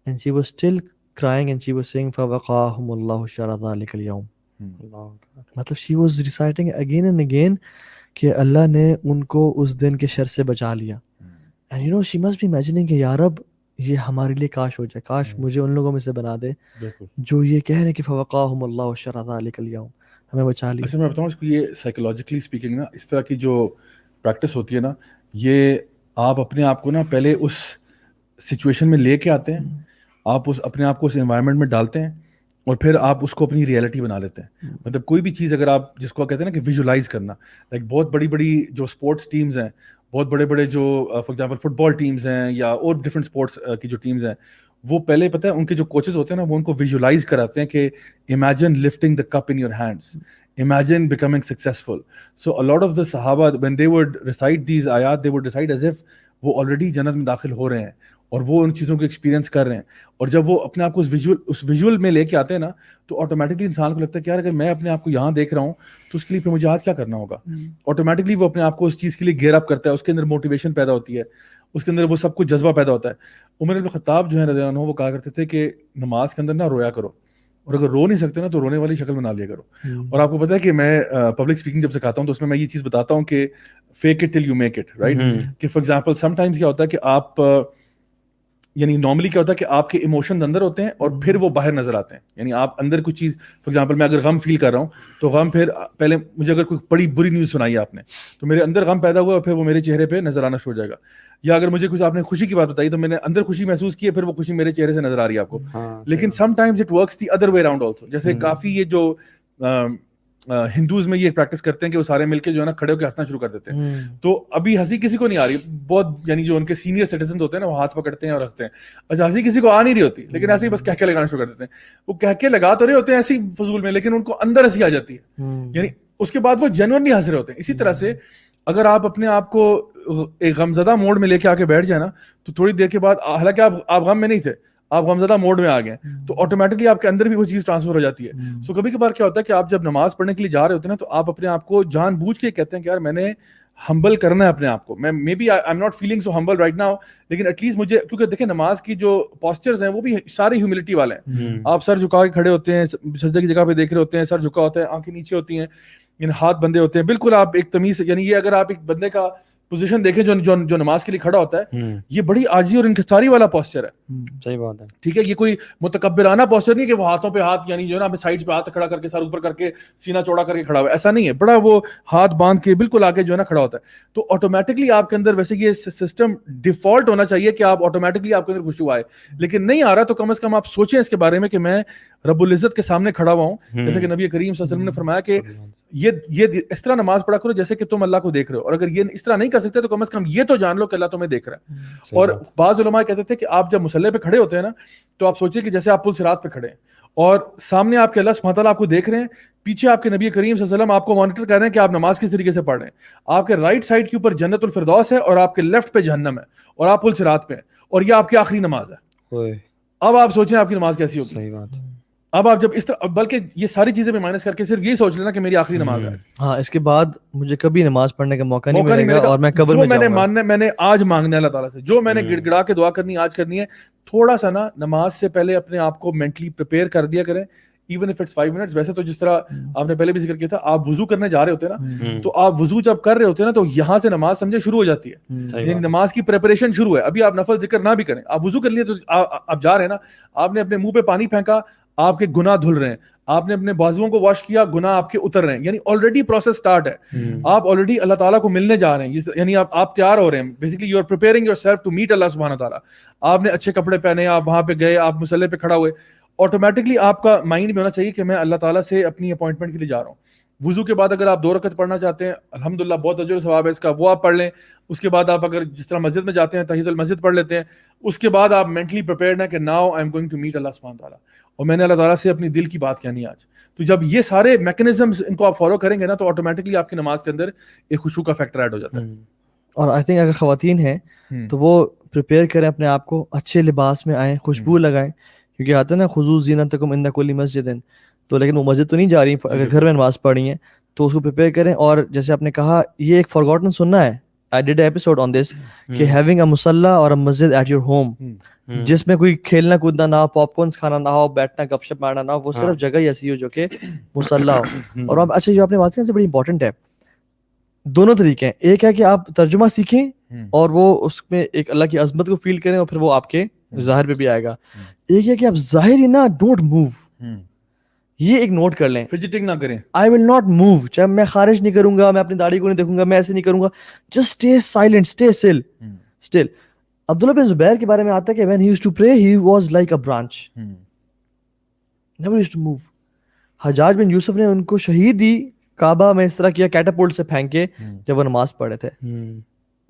and she was still crying and she was saying فوقاہم اللہ شر ذالک اليوم. مطلب she was reciting again and again کہ اللہ نے ان کو اس دن کے شر سے بچا لیا. And you know she must be imagining کہ یا رب یہ ہمارے لیے کاش ہو جائے، کاش مجھے ان لوگوں میں سے بنا دے جو یہ کہہ رہے ہیں کہ فوقاہم اللہ شر ذالک اليوم، ہمیں بچا لیا. اچھا میں بتاؤں اس کو، یہ سائیکولوجیکلی اسپیکنگ نا اس طرح کی جو پریکٹس ہوتی ہے نا، یہ آپ اپنے آپ کو نا پہلے اس سچویشن میں لے کے آتے ہیں، آپ اس اپنے آپ کو اس انوائرمنٹ میں ڈالتے ہیں اور پھر آپ اس کو اپنی ریئلٹی بنا لیتے ہیں. مطلب کوئی بھی چیز اگر آپ جس کو کہتے ہیں نا کہ ویژولائز کرنا، لائک بہت بڑی بڑی جو اسپورٹس ٹیمز ہیں، بہت بڑے بڑے جو for example football teams ہیں یا اور ڈفرینٹ اسپورٹس کی جو ٹیمز ہیں، وہ پہلے پتہ ہے ان کے جو کوچز ہوتے ہیں نا، وہ ان کو ویژولائز کراتے ہیں کہ imagine lifting the cup in your hands, imagine becoming successful. So a lot of the Sahaba, when they would recite these ayat, they would recite as if وہ already جنت میں داخل ہو رہے ہیں اور وہ ان چیزوں کو ایکسپیرینس کر رہے ہیں. اور جب وہ اپنے آپ کو اس ویژول میں لے کے آتے ہیں نا، تو آٹومیٹکلی انسان کو لگتا ہے کہ یار اگر میں اپنے آپ کو یہاں دیکھ رہا ہوں تو اس کے لیے پھر مجھے آج کیا کرنا ہوگا. آٹومیٹکلی وہ اپنے آپ کو اس چیز کے لیے گیئر اپ کرتا ہے، اس کے اندر موٹیویشن پیدا ہوتی ہے، اس کے اندر وہ سب کچھ جذبہ پیدا ہوتا ہے. عمر بن خطاب جو ہے رضی اللہ عنہ، وہ کہا کرتے تھے کہ نماز کے اندر نہ رویا کرو، اور اگر رو نہیں سکتے نا تو رونے والی شکل بنا لیا کرو. اور آپ کو پتہ ہے کہ میں پبلک اسپیکنگ جب سکھاتا ہوں تو اس میں یہ چیز بتاتا ہوں کہ fake it till you make it, right. کہ فار ایگزامپل سم ٹائمز کیا ہوتا ہے کہ آپ یعنی نارملی کیا ہوتا ہے کہ آپ کے ایموشنز اندر ہوتے ہیں اور پھر وہ باہر نظر آتے ہیں. یعنی آپ اندر کچھ چیز، فار ایگزامپل میں اگر غم فیل کر رہا ہوں تو غم پھر پہلے مجھے اگر کوئی بڑی بری نیوز سنائی ہے آپ نے تو میرے اندر غم پیدا ہوا اور پھر وہ میرے چہرے پہ نظر آنا شروع ہو جائے گا. یا اگر مجھے کچھ آپ نے خوشی کی بات بتائی تو میں نے اندر خوشی محسوس کی ہے، پھر وہ خوشی میرے چہرے سے نظر آ رہی ہے آپ کو. لیکن some times it works the other way around also. جیسے کافی یہ جو ہندوز میں یہ پریکٹس کرتے ہیں کہ وہ سارے مل کے جو ہے نا کھڑے ہو کے ہنسنا شروع کر دیتے ہیں. تو ابھی ہنسی کسی کو نہیں آ رہی بہت، یعنی جو ان کے سینئر سٹیزنز ہوتے ہیں نا وہ ہاتھ پکڑتے ہیں اور ہنستے ہیں. اچھا ہنسی کسی کو آ نہیں رہی ہوتی، لیکن ایسے ہی بس کہکے لگانا شروع کر دیتے ہیں. وہ کہکے لگا تو رہے ہوتے ہیں ایسی فضول میں، لیکن ان کو اندر ہنسی آ جاتی ہے. یعنی اس کے بعد وہ جینوئنلی ہنس رہے ہوتے ہیں. اسی طرح سے اگر آپ اپنے آپ کو ایک غمزدہ موڈ میں لے کے آ کے بیٹھ جائیں نا تو تھوڑی دیر کے بعد، حالانکہ آپ غم میں نہیں تھے، آپ غمزدہ موڈ میں آ گئے تو آٹومیٹکلی آپ کے اندر بھی وہ چیز ٹرانسفر ہو جاتی ہے. سو کبھی کبھار کیا ہوتا ہے کہ آپ جب نماز پڑھنے کے لیے جا رہے ہوتے ہیں نا تو آپ اپنے آپ کو جان بوجھ کے کہتے ہیں کہ یار میں نے ہمبل کرنا ہے اپنے آپ کو. میں maybe I am not feeling so humble right now, لیکن ایٹ لیسٹ مجھے، کیونکہ دیکھیں نماز کی جو پوسچرز ہیں وہ بھی سارے ہیوملٹی والے ہیں. آپ سر جھکا کے کھڑے ہوتے ہیں، سجدے کی جگہ پہ دیکھ رہے ہوتے ہیں، سر جھکا ہوتا ہے، آنکھیں نیچے ہوتی ہیں، یعنی ہاتھ بندے ہوتے ہیں. بالکل آپ ایک تمیز، یعنی یہ اگر آپ ایک بندے کا پوزیشن دیکھیں جو نماز کے لیے کھڑا ہوتا ہے، یہ بڑی عاجزی اور انکساری والا پوسچر ہے. صحیح بات ہے. ٹھیک ہے، یہ کوئی متکبرانہ پوسچر نہیں کہ وہ ہاتھوں پہ ہاتھ، یعنی جو ہے نا سائڈز پہ ہاتھ کھڑا کر کے سر اوپر کر کے سینہ چوڑا کر کے کھڑا ہوا ہے، ایسا نہیں ہے. بڑا وہ ہاتھ باندھ کے بالکل آگے جو ہے نا کھڑا ہوتا ہے. تو آٹومیٹکلی آپ کے اندر ویسے یہ سسٹم ڈیفالٹ ہونا چاہیے کہ آپ آٹومیٹکلی آپ کے اندر خشوع آئے، لیکن نہیں آ رہا تو کم از کم آپ سوچیں اس کے بارے میں کہ میں رب العزت کے سامنے کھڑا ہوا ہوں. جیسے کہ نبی کریم صلی اللہ علیہ وسلم نے فرمایا کہ یہ اس طرح نماز پڑھا کرو جیسے کہ تم اللہ کو دیکھ رہے ہو، اور اگر یہ اس طرح نہیں کر سکتے تو کم از کم یہ تو جان لو کہ اللہ تمہیں دیکھ رہا ہے. اور بعض علماء کہتے تھے کہ آپ جب مصلی پہ کھڑے ہوتے ہیں نا تو آپ سوچیں کہ جیسے آپ پل صراط پہ کھڑے ہیں اور سامنے آپ کے اللہ سبحانہ تعالیٰ آپ کو دیکھ رہے ہیں، پیچھے آپ کے نبی کریم صلی اللہ علیہ وسلم آپ کو مانیٹر کر رہے ہیں کہ آپ نماز کس طریقے سے پڑھ رہے ہیں. آپ کے رائٹ سائڈ کے اوپر جنت الفردوس ہے اور آپ کے لیفٹ پہ جہنم ہے اور آپ پل صراط پہ ہیں اور یہ آپ کی آخری نماز ہے. اب آپ سوچیں آپ کی نماز کیسی ہوگی. صحیح بات. اب آپ جب اس طرح، بلکہ یہ ساری چیزیں بھی مائنس کر کے صرف یہ سوچ لینا کہ میری آخری نماز ہے. ہاں، اس کے بعد مجھے کبھی نماز پڑھنے کا موقع نہیں ملے گا اور میں قبر میں جاؤں گا. میں نے آج مانگنا ہے اللہ تعالیٰ سے، جو میں نے گڑ گڑا کے دعا کرنی ہے آج کرنی ہے. تھوڑا سا نا نماز سے پہلے اپنے آپ کو مینٹلی پریپیئر کر دیا کریں، ایون اف اٹس 5 منٹس. ویسے تو جس طرح آپ نے پہلے بھی ذکر کیا تھا، آپ وضو کرنے جا رہے ہوتے ہیں نا تو آپ وضو جب کر رہے ہوتے ہیں نا تو یہاں سے نماز سمجھے شروع ہو جاتی ہے، یعنی نماز کی پریپریشن شروع ہے. ابھی آپ نفل ذکر نہ بھی کریں، آپ وضو کر لیے تو آپ جا رہے ہیں نا، آپ نے اپنے منہ پہ پانی پھینکا، آپ کے گناہ دھل رہے ہیں، آپ نے اپنے بازوؤں کو واش کیا، گناہ آپ کے اتر رہے ہیں، یعنی آلریڈی پروسیس سٹارٹ ہے. آپ آلریڈی اللہ تعالیٰ کو ملنے جا رہے ہیں، یعنی آپ تیار ہو رہے ہیں. Basically you are preparing yourself to meet Allah سبحانہ تعالیٰ. آپ نے اچھے کپڑے پہنے، آپ وہاں پہ گئے، آپ مصلی پہ کھڑا ہوئے، آٹومیٹکلی آپ کا مائنڈ میں ہونا چاہیے کہ میں اللہ تعالیٰ سے اپنی اپوائنٹمنٹ کے لیے جا رہا ہوں. وضو کے بعد اگر آپ 2 رکعت پڑھنا چاہتے ہیں، الحمدللہ بہت اجر و ثواب ہے اس کا، وہ آپ پڑھ لیں. اس کے بعد آپ اگر جس طرح مسجد میں جاتے ہیں تحیۃ المسجد پڑھ لیتے ہیں. اس کے بعد آپ مینٹلی پریپیئرڈ ہیں کہ now I am going to meet Allah سبحانہ تعالیٰ، اور میں نے اللہ تعالیٰ سے اپنی دل کی بات کہنی ہے آج. تو جب یہ سارے میکنزمز ان کو آپ فالو کریں گے نا تو آٹومیٹکلی آپ کی نماز کے اندر ایک خشوع کا فیکٹر ایڈ ہو جاتا ہے. اور آئی تھنک اگر خواتین ہیں تو وہ پریپیئر کریں اپنے آپ کو, اچھے لباس میں آئیں, خوشبو لگائیں, کیونکہ آتا ہے نا خضوع زینتکم عند کل مسجد, تو لیکن وہ مسجد تو نہیں جا رہی, اگر گھر میں نماز پڑھ رہی ہیں تو اس کو پریپیئر کریں. اور جیسے آپ نے کہا یہ ایک فارگوٹن سننا ہے, I did an episode on this کہ having a musalla اور a masjid at your home, جس میں کوئی کھیلنا کودنا نہ ہو, پاپ کارنس کھانا نہ ہو, بیٹھنا گپ شپ مارنا نہ ہو, وہ صرف جگہ ہی ایسی ہو جو کہ مسلح ہو. اور اب اچھا جو آپ نے بات کی نا بڑی امپورٹنٹ ہے, دونوں طریقے ہیں. ایک ہے کہ آپ ترجمہ سیکھیں اور وہ اس میں ایک اللہ کی عظمت کو فیل کریں اور پھر وہ آپ کے ظاہر پہ بھی آئے گا. ایک ہے کہ آپ ظاہر ہی نا ڈونٹ موو, یہ ایک نوٹ کر لیں, فجٹنگ نہ کریں. آئی ول ناٹ موو, چاہے میں خارج نہیں کروں گا, میں اپنی داڑھی کو نہیں دیکھوں گا, میں ایسے نہیں کروں گا, just stay silent, stay still. Abdullah bin Zubair کے بارے میں آتا ہے کہ when he used to pray he was like a branch, never used to move. حجاج بن یوسف نے ان کو شہید دی کعبہ میں اس طرح کیا کیٹاپولٹ سے پھینک کے جب وہ نماز پڑھ رہے تھے,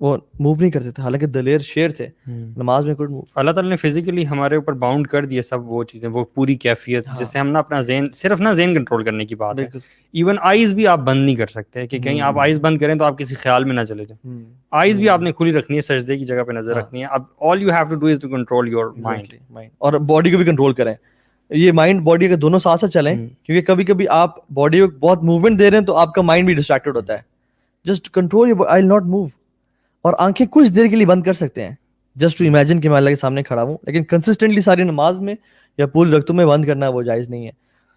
وہ موو نہیں کرتے تھے, حالانکہ دلیر شیر تھے, نماز میں کوئی موو. اللہ تعالیٰ نے فزیکلی ہمارے اوپر باؤنڈ کر دیا سب وہ چیزیں, وہ پوری کیفیت جس سے ہم نا اپنا ذہن, صرف نا ذہن کنٹرول کرنے کی بات ہے. ایون آئیز بھی آپ بند نہیں کر سکتے کہ کہیں آپ آئیز بند کریں تو آپ کسی خیال میں نہ چلے جائیں. آئیز بھی آپ نے کھلی رکھنی ہے, سجدے کی جگہ پہ نظر رکھنی ہے. اب all you have to do is to control your mind, اور باڈی کو بھی کنٹرول کریں. یہ مائنڈ باڈی کے دونوں ساتھ ساتھ چلیں, کیونکہ کبھی کبھی آپ باڈی کو بہت موومنٹ دے رہے ہیں تو آپ کا مائنڈ بھی ڈسٹریکٹڈ ہوتا ہے. Just control, I will not move. اور آنکھیں کچھ دیر کے لیے بند کر سکتے ہیں, جسٹ ٹو امیجن کہ میں اللہ کے سامنے کھڑا ہوں, لیکن کنسسٹنٹلی ساری نماز میں یا پوری رکعتوں میں بند کرنا وہ جائز نہیں ہے.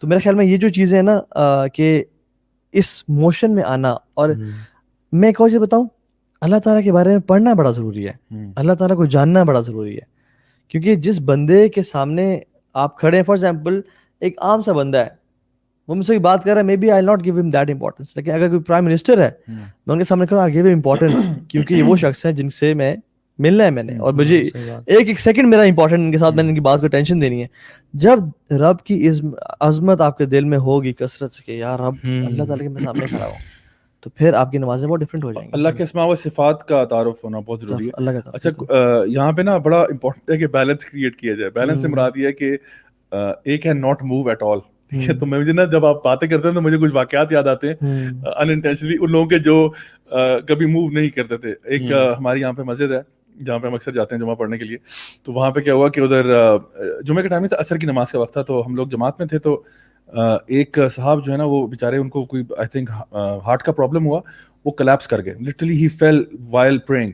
تو میرے خیال میں یہ جو چیزیں ہیں نا کہ اس موشن میں آنا, اور میں ایک اور چیز بتاؤں, اللہ تعالیٰ کے بارے میں پڑھنا بڑا ضروری ہے, اللہ تعالیٰ کو جاننا بڑا ضروری ہے. کیونکہ جس بندے کے سامنے آپ کھڑے ہیں, فار ایگزامپل ایک عام سا بندہ ہے, وہ مجھ سے بات کر رہا ہے, maybe I not give ہم دیٹ امپورٹنس, لیکن اگر کوئی پرائم منسٹر ہے میں ان کے سامنے کھڑا, آئی گیو امپورٹنس, کیونکہ یہ وہ شخص ہیں جن سے میں ملنا ہے میں نے, اور مجھے ایک سیکنڈ میرا امپورٹنٹ ان کے ساتھ میں نے ان کی بات کو ٹینشن دینی ہے. جب رب کی عظمت آپ کے دل میں ہوگی کثرت سے کہ یار رب اللہ تعالیٰ کے سامنے کھڑا ہو, تو پھر آپ کی نمازیں بہت ڈفرینٹ ہو جائیں گی. اللہ کے اسماء و صفات کا تعارف ہونا بہت ضروری ہے. اللہ کا اچھا یہاں پہ نا بڑا امپورٹنٹ ہے کہ بیلنس کریٹ کیا جائے. بیلنس سے مراد یہ ہے کہ ایک ہے ناٹ موو ایٹ آل, ٹھیک ہے. تو میں مجھے نا جب آپ باتیں کرتے ہیں تو مجھے کچھ واقعات یاد آتے ہیں انانٹینشنلی ان لوگوں کے جو کبھی موو نہیں کرتے تھے. ایک ہمارے یہاں پہ مسجد ہے جہاں پہ ہم اکثر جاتے ہیں جمعہ پڑھنے کے لیے. تو وہاں پہ کیا ہوا کہ ادھر جمعہ کا ٹائم تھا, عصر کی نماز کا وقت تھا, تو ہم لوگ جماعت میں تھے. تو ایک صاحب جو ہے نا وہ بیچارے, ان کو کوئی آئی تھنک ہارٹ کا پرابلم ہوا, وہ کلیپس کر گئے, لٹرلی ہی فیل وائل پریئنگ.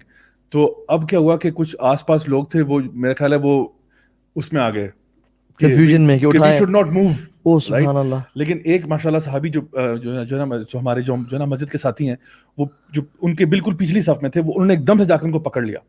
تو اب کیا ہوا کہ کچھ آس پاس لوگ تھے, وہ میرا خیال ہے وہ اس میں آ گئے کنفیوژن میں کہ we should not move. او سبحان اللہ. لیکن ایک ماشاءاللہ صحابی جو ہے نا جو ہمارے جو ہے نا مسجد کے ساتھی ہیں, وہ جو ان کے بالکل پچھلی صف میں تھے, وہ انہوں نے ایک دم سے جا کے ان کو پکڑ لیا,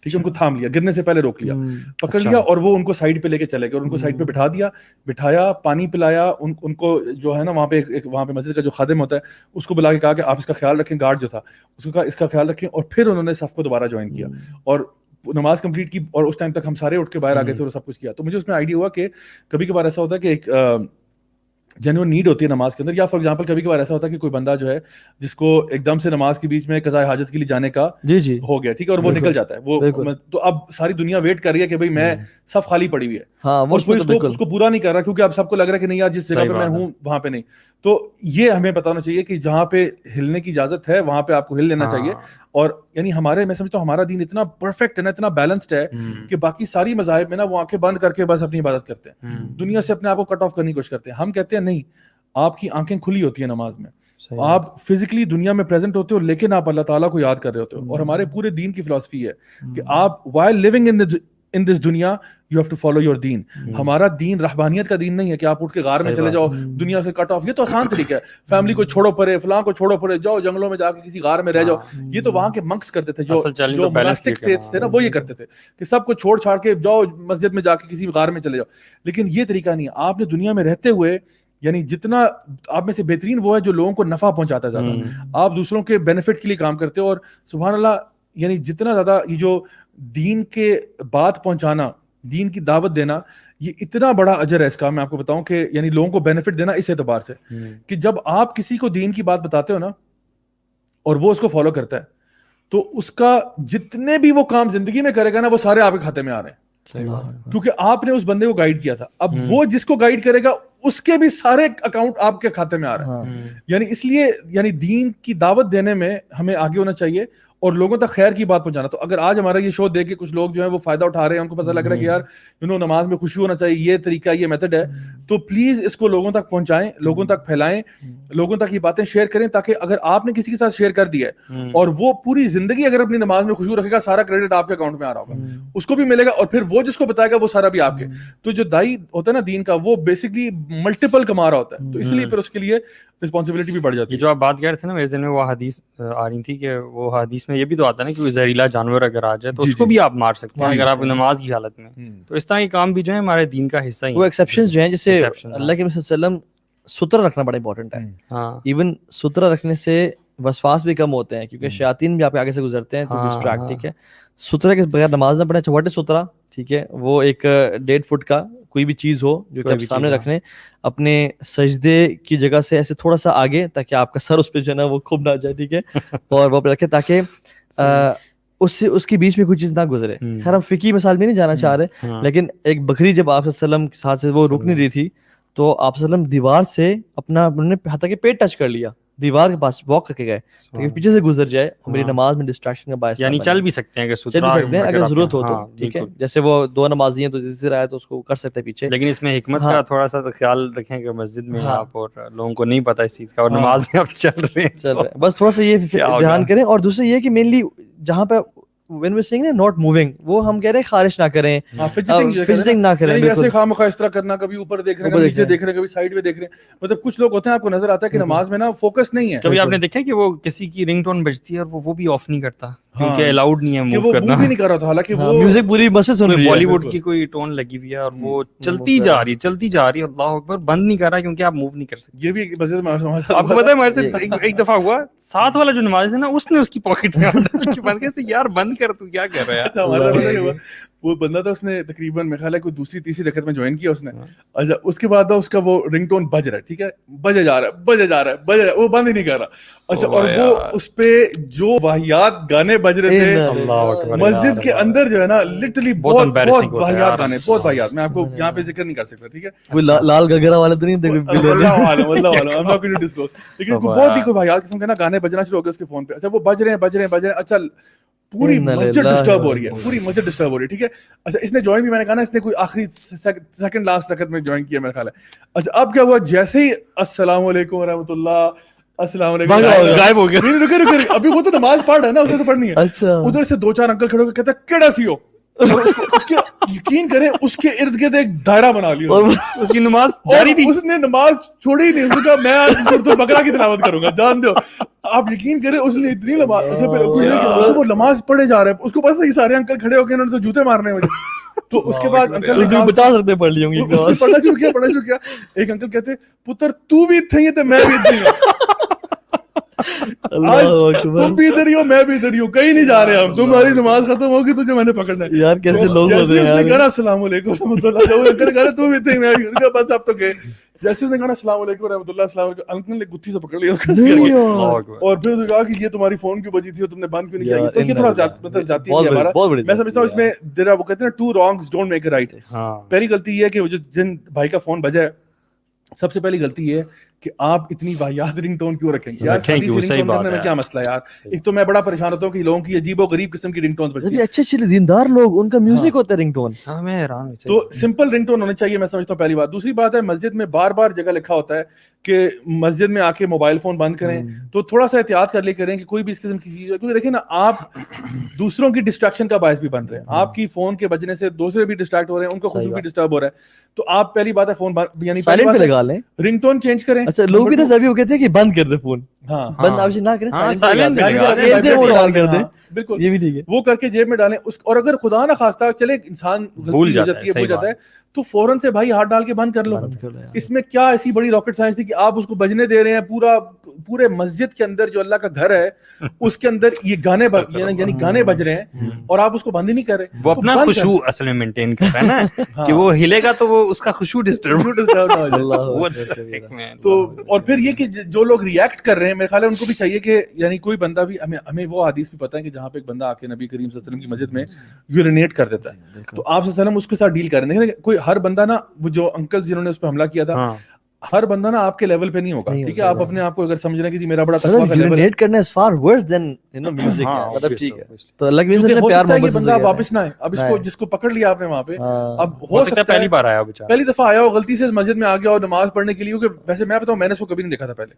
ٹھیک ہے, ان کو تھام لیا, گرنے سے پہلے روک لیا, پکڑ لیا, اور وہ ان کو سائڈ پہ لے کے چلے گئے, اور ان کو سائڈ پہ بٹھا دیا, بٹھایا, پانی پلایا, ان کو جو ہے نا وہاں پہ مسجد کا جو خادم ہوتا ہے اس کو بلا کے کہا کہ آپ اس کا خیال رکھیں, گارڈ جو تھا اس کو کہا اس کا خیال رکھیں, اور پھر انہوں نے صف کو دوبارہ جوائن کیا اور نماز کمپلیٹ کی. اور اس ٹائم تک ہم سارے اٹھ کے باہر آ گئے تھے اور سب کچھ کیا. تو مجھے اس میں آئیڈیا ہوا کہ کبھی کبھار ایسا ہوتا ہے کہ ایک جنون نیڈ ہوتی ہے نماز کے اندر, یا فار ایگزامپل کبھی کبھار ایسا ہوتا ہے کہ کوئی بندہ جو ہے جس کو ایک دم سے نماز کے بیچ میں قضاء حاجت کے لیے جانے کا ہو گیا, ٹھیک ہے, اور وہ نکل جاتا ہے, وہ تو اب ساری دنیا ویٹ کر رہی ہے کہ بھائی میں صف خالی پڑی ہوئی ہے, اس کو پورا نہیں کر رہا, کیونکہ اب سب کو لگ رہا ہے کہ نہیں یار جس جگہ پہ میں ہوں وہاں پہ نہیں. تو یہ ہمیں پتہ ہونا چاہیے کہ جہاں پہ ہلنے کی اجازت ہے وہاں پہ آپ کو ہل لینا چاہیے. اور یعنی ہمارے, میں سمجھتا ہوں ہمارا دین اتنا پرفیکٹ ہے نا, اتنا بیلنسڈ ہے کہ باقی ساری مذاہب میں نا وہ آنکھیں بند کر کے بس اپنی عبادت کرتے ہیں, دنیا سے اپنے آپ کو کٹ آف کرنے کی کوشش کرتے ہیں. ہم کہتے ہیں نہیں, آپ کی آنکھیں کھلی ہوتی ہیں نماز میں, آپ فزیکلی دنیا میں پریزنٹ ہوتے ہو لیکن آپ اللہ تعالیٰ کو یاد کر رہے ہوتے ہو. اور ہمارے پورے دین کی فلسفی ہے کہ آپ while living in this دنیا you have to follow your دین. ہمارا دین رہبانیت کا دین نہیں ہے کہ آپ اٹھ کے غار میں چلے جاؤ, دنیا سے کٹ آف. یہ تو آسان طریقہ ہے, فیملی کو چھوڑو پرے, فلاں کو چھوڑو پرے, جاؤ جنگلوں میں جا کے کسی غار میں رہ جاؤ. یہ تو وہاں کے منکس کرتے تھے, جو monastic faiths تھے نا, وہ یہ کرتے تھے کہ سب کو چھوڑ چھاڑ کے جاؤ مسجد میں جا کے کسی غار میں چلے جاؤ. لیکن یہ طریقہ نہیں ہے. آپ نے دنیا میں رہتے ہوئے یعنی جتنا آپ میں سے بہترین وہ ہے جو لوگوں کو نفع پہنچاتا ہے زیادہ, آپ دوسروں کے بینیفٹ کے لیے کام کرتے ہو. اور سبحان اللہ, یعنی جتنا زیادہ یہ جو دین کے بات پہنچانا, دین کی دعوت دینا, یہ اتنا بڑا اجر ہے اس کا. میں آپ کو بتاؤں کہ یعنی لوگوں کو بینیفٹ دینا اس اعتبار سے کہ جب آپ کسی کو دین کی بات بتاتے ہو نا اور وہ اس کو فالو کرتا ہے, تو اس کا جتنے بھی وہ کام زندگی میں کرے گا نا, وہ سارے آپ کے کھاتے میں آ رہے ہیں, کیونکہ آپ نے اس بندے کو گائیڈ کیا تھا. اب وہ جس کو گائیڈ کرے گا اس کے بھی سارے اکاؤنٹ آپ کے کھاتے میں آ رہے ہیں. یعنی اس لیے یعنی دین کی دعوت دینے میں ہمیں آگے ہونا چاہیے, اور لوگوں تک خیر کی بات پہنچانا. تو اگر آج ہمارا یہ شو دیکھ کے کچھ لوگ جو ہے وہ فائدہ اٹھا رہے ہیں, ان کو پتہ لگ رہا ہے کہ یار نماز میں خوشی ہونا چاہیے, یہ طریقہ یہ میتھڈ ہے, تو پلیز اس کو لوگوں تک پہنچائیں, لوگوں تک پھیلائیں, لوگوں تک یہ باتیں شیئر کریں, تاکہ اگر آپ نے کسی کے ساتھ شیئر کر دیا ہے اور وہ پوری زندگی اگر اپنی نماز میں خوشبو رکھے گا, سارا کریڈٹ آپ کے اکاؤنٹ میں آ رہا ہوگا, اس کو بھی ملے گا, اور پھر وہ جس کو بتائے گا وہ سارا بھی آپ کے. تو جو دائی ہوتا ہے نا دین کا, وہ بیسکلی ملٹیپل کما رہا ہوتا ہے, تو اس لیے پھر اس کے لیے رسپانسبلٹی بھی بڑھ جاتی ہے. جو آپ بات کر رہے تھے نا, میرے ذہن میں وہ حدیث آ رہی تھی کہ وہ حدیث میں یہ بھی تو آتا ہے نا کہ وہ زہریلا جانور اگر آ جائے تو اس کو بھی آپ مار سکتے ہیں اگر آپ نماز کی حالت میں. تو اس طرح کے کام بھی جو ہے ہمارے دین کا حصہ ہی ہیں. وہ ایکسیپشنز جو ہیں, جیسے اللہ کے نبی صلی اللہ علیہ وسلم سترہ رکھنا بڑا امپورٹنٹ ہے. ایون سترہ رکھنے سے وسواس بھی کم ہوتے ہیں, کیونکہ شیاطین بھی آپ کے آگے سے گزرتے ہیں تو ڈسٹریکٹ. ٹھیک ہے, سترہ کے بغیر نماز نہ پڑھیں. واٹ از سترہ؟ ٹھیک ہے, وہ ایک 1.5 فٹ کا کوئی بھی چیز ہو جو کہ آپ سامنے رکھنے, اپنے سجدے کی جگہ سے ایسے تھوڑا سا آگے, تاکہ آپ کا سر اس پہ جو ہے نا وہ کھب نہ جائے. ٹھیک ہے, اور وہ پہ رکھے تاکہ اس کے بیچ میں کوئی چیز نہ گزرے. خیر ہم فقہی مثال میں نہیں جانا چاہ رہے, لیکن ایک بکری جب آپ صلی اللہ علیہ وسلم کے ساتھ سے وہ رک نہیں رہی تھی, تو آپ صلی اللہ علیہ وسلم دیوار سے اپنا حتیٰ کہ پیٹ ٹچ کر لیا, دیوار کے پاس واک کر کے گئے تاکہ پیچھے سے گزر جائے اور میری نماز میں ڈسٹریکشن کا باعث. یعنی چل بھی سکتے ہیں اگر ضرورت ہو تو. ٹھیک ہے, جیسے وہ 2 نمازی ہیں تو جس طرح ہے تو اس کو کر سکتے ہیں پیچھے. لیکن اس میں حکمت کا تھوڑا سا خیال رکھیں کہ مسجد میں آپ, اور لوگوں کو نہیں پتا اس چیز کا, اور نماز میں آپ چل رہے ہیں, بس تھوڑا سا یہ دھیان کریں. اور دوسرا یہ کہ مینلی جہاں پہ when we're saying not moving, وہ ہم کہہ رہے ہیں خارش نہ کریں, فجٹنگ نہ کریں. جیسے خواہ اس طرح کرنا, کبھی اوپر دیکھ رہے ہیں, کبھی نیچے دیکھ رہے ہیں, کبھی سائیڈ میں دیکھ رہے ہیں. مطلب کچھ لوگ ہوتے ہیں آپ کو نظر آتا ہے کہ نماز میں نا فوکس نہیں ہے. کبھی آپ نے دیکھا کہ وہ کسی کی رنگ ٹون بجتی ہے اور وہ بھی آف نہیں کرتا کیونکہ الاؤڈ نہیں ہے موو کرنا, نہیں کر رہا تھا, حالانکہ وہ میوزک پوری مسجد سن رہی ہے, بالی ووڈ کی کوئی ٹون لگی ہوئی ہے اور وہ چلتی جا رہی ہے, اللہ اکبر, بند نہیں کر رہا کیونکہ آپ موو نہیں کر سکتے. یہ بھی مسجد میں آپ کو پتہ ہے ہمارے ساتھ ایک دفعہ ہوا, ساتھ والا جو نماز ہے نا اس نے اس کی پاکٹ میں بند کیا, تو یار بند کر, تو کیا کر رہا ہے. وہ بندہ تھا, اس نے تقریباً میرے خیال ہے کوئی دوسری تیسری رکعت میں جوائن کیا اس نے. اچھا, اس کے بعد اس کا وہ رنگ ٹون بج رہا ہے, ٹھیک ہے, بجے جا رہا ہے, وہ بند ہی نہیں کر رہا. اچھا, اور وہ اس پہ جو واہیات گانے بج رہے تھے مسجد کے اندر جو ہے نا, لٹرلی بہت واہیات گانے, بہت واہیات. میں آپ کو یہاں پہ ذکر نہیں کر سکتا, ٹھیک ہے, کوئی لال گگرا والا تو نہیں, لیکن بہت ہی کوئی واہیات قسم کے نا گانے بجنا شروع ہو گئے اس کے فون پہ. اچھا, وہ بج رہے ہیں. اچھا, پوری مسجد ڈسٹرب ہو رہی ہے, ٹھیک ہے. اچھا, اس نے جوائن بھی, میں نے کہا نا, اس نے کوئی آخری سیکنڈ لاسٹ رکعت میں جوائن کیا میرا خیال ہے. اچھا, اب کیا ہوا, جیسے ہی السلام علیکم ورحمۃ اللہ, السلام علیکم, غائب ہو گیا. رکے, ابھی وہ تو نماز پڑھ رہا ہے نا, اسے تو پڑھنی ہے. ادھر سے 2-4 انکل کھڑے ہو کے کہتے ہیں کیڑا سی ہو, اس کے یقین کریں اس کے ارد گرد ایک دائرہ بنا لیا, اس کی نماز جاری تھی, اس نے نماز چھوڑی نہیں. اس نے کہا میں آج سورۃ البقرہ کی تلاوت کروں گا, جان دو. آپ یقین کریں اس نے اتنی نماز, وہ نماز پڑھے جا رہا ہے, اس کو پتہ یہ سارے انکل کھڑے ہو کے انہوں نے تو جوتے مارنے مجھے. تو اس کے بعد انکل 50 رکعتیں پڑھ لی ہوں گی, پڑھنا شروع کیا. ایک انکل کہتے پتر تو بھی تھے تو میں بھی تھی, تم بھی ادھر ہی ہو میں بھی ادھر ہی ہوں, کہیں نہیں جا رہے ہم, تمہاری نماز ختم ہوگی تجھے میں نے پکڑنا ہے. یار کیسے لوگ ہوتے ہیں. اس نے کہا السلام علیکم ورحمۃ اللہ, تو بھی تھے, میں بس اب تو گئے. جیسے اس نے کہا السلام علیکم ورحمۃ اللہ, السلام علیکم, انکل نے گتھی سے پکڑ لیا اس کو, اور پھر اس نے کہا کہ یہ تمہاری فون کیوں بجی تھی اور تم نے بند کیوں نہیں کیا. تو یہ تھوڑا مطلب ذاتی ہے ہمارا. میں سمجھتا ہوں اس میں وہ کہتے ہیں 2 wrongs don't make a right. پہلی غلطی یہ ہے کہ جن بھائی کا فون بجا ہے, سب سے پہلی غلطی یہ ہے کہ آپ اتنی واہیات رنگ ٹون کیوں رکھیں گے. یار رنگ ٹون کرنے میں کیا مسئلہ ہے یار. ایک تو میں بڑا پریشان ہوتا ہوں کہ لوگوں کی عجیب و غریب قسم کی رنگ ٹون بجتی ہیں. اچھے دیندار لوگ, ان کا میوزک ہوتا ہے رنگ ٹون. میں حیران ہوں. تو سمپل رنگ ٹون ہونے چاہیے, میں سمجھتا ہوں پہلی بات. دوسری بات ہے, مسجد میں بار بار جگہ لکھا ہوتا ہے کہ مسجد میں آ کے موبائل فون بند کریں, تو تھوڑا سا احتیاط کر لے کریں کہ کوئی بھی اس قسم کی چیز, کیونکہ دیکھیں نا آپ دوسروں کی ڈسٹریکشن کا باعث بھی بن رہے ہیں. آپ کی فون کے بجنے سے دوسرے بھی ڈسٹریکٹ ہو رہے ہیں, ان کو خود بھی ڈسٹرب ہو رہا ہے. تو آپ پہلی بات ہے فون یعنی سائلنٹ پہ لگا لیں, رنگ ٹون چینج کریں. اچھا, لوگ بھی نا وہ کہتے ہیں کہ بند کر دے فون, بند آپ نہ کریں, سائلنٹ کر دیں, بالکل یہ بھی ٹھیک ہے. وہ کر کے جیب میں ڈالیں. اور اگر خدا نہ خواستہ چلے انسان بھول جاتا ہے تو فوراً سے بھائی ہاتھ ڈال کے بند کر لو. اس میں کیا ایسی بڑی راکٹ سائنس تھی کہ آپ اس کو بجنے دے رہے ہیں. پورے مسجد کے اندر جو اللہ کا گھر ہے اس کے اندر یہ گانے یعنی گانے بج رہے ہیں اور آپ اس کو بند ہی نہیں کر رہے. وہ اپنا خشوع اصل میں مینٹین کر رہا ہے نا کہ وہ ہلے گا تو وہ اس کا خشوع ڈسٹرب ہو جائے. تو اور پھر یہ کہ جو لوگ ریئیکٹ کر رہے ہیں, میرے خیال ہے ان کو بھی چاہیے کہ یعنی کوئی بندہ بھی, ہمیں وہ حدیث بھی پتہ ہے کہ جہاں پہ ایک بندہ آ کے نبی کریم صلی اللہ علیہ وسلم کی مسجد میں یورینیٹ کر دیتا ہے, تو آپ صلی اللہ علیہ وسلم اس کے ساتھ ڈیل کر رہے ہیں. دیکھیں کوئی ہر بندہ نا, وہ جو انکل جنہوں نے اس پہ حملہ کیا تھا, ہر بندہ نا آپ کے لیول پہ نہیں ہوگا, ٹھیک ہے, آپ اپنے آپ کو اگر سمجھ رہے ہیں کہ جی میرا بڑا تقویٰ کا لیول ہے, یورینیٹ کرنا is far worse than you know music, مطلب ٹھیک ہے, تو اللہ کے وجہ سے پیار محبت سے بندہ واپس نہ آئے. اب اس کو جس کو پکڑ لیا آپ نے وہاں پہ, اب ہو سکتا ہے پہلی بار آیا بیچارہ, پہلی دفعہ آیا ہو غلطی سے مسجد میں آ گیا اور نماز پڑھنے کے لیے, کیونکہ ویسے میں بتاؤں میں نے اس کو کبھی نہیں دیکھا تھا پہلے,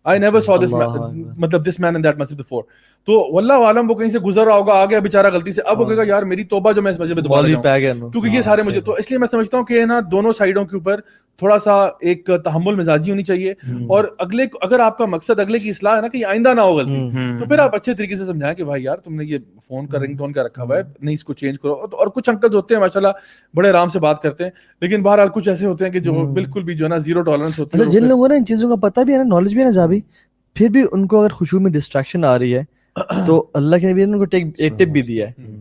I never saw this مطلب this man in that masjid before. تو واللہ عالم وہ کہیں سے گزر رہا ہوگا, آ گیا بیچارہ غلطی سے, اب وہ کہے گا یار میری توبہ جو میں اس مسجد میں دوبارہ جاؤں, کیونکہ یہ سارے مجھے, تو اس لیے میں سمجھتا ہوں کہ نا دونوں سائڈوں کے اوپر تھوڑا سا ایک تحمل مزاجی ہونی چاہیے, اور اگلے اگر آپ کا مقصد اگلے کی اصلاح ہے نا کہ آئندہ نہ ہو غلطی, تو پھر آپ اچھے طریقے سے سمجھائیں کہ بھائی یار تم نے یہ فون کا رنگ ٹون کا رکھا ہوا ہے, نہیں اس کو چینج کرو. اور کچھ انکل ہوتے ہیں ماشاءاللہ بڑے آرام سے بات کرتے ہیں, لیکن بہرحال کچھ ایسے ہوتے ہیں کہ جو بالکل بھی جو ہے نا زیرو ٹالرنس ہوتے ہیں. جن لوگوں نے ان چیزوں کا پتہ بھی ہے نا, نالج بھی ہے نا جابی, پھر بھی ان کو اگر خشوع میں ڈسٹریکشن آ رہی ہے, تو اللہ کے نبی نے ان کو ایک ٹپ بھی دیا ہے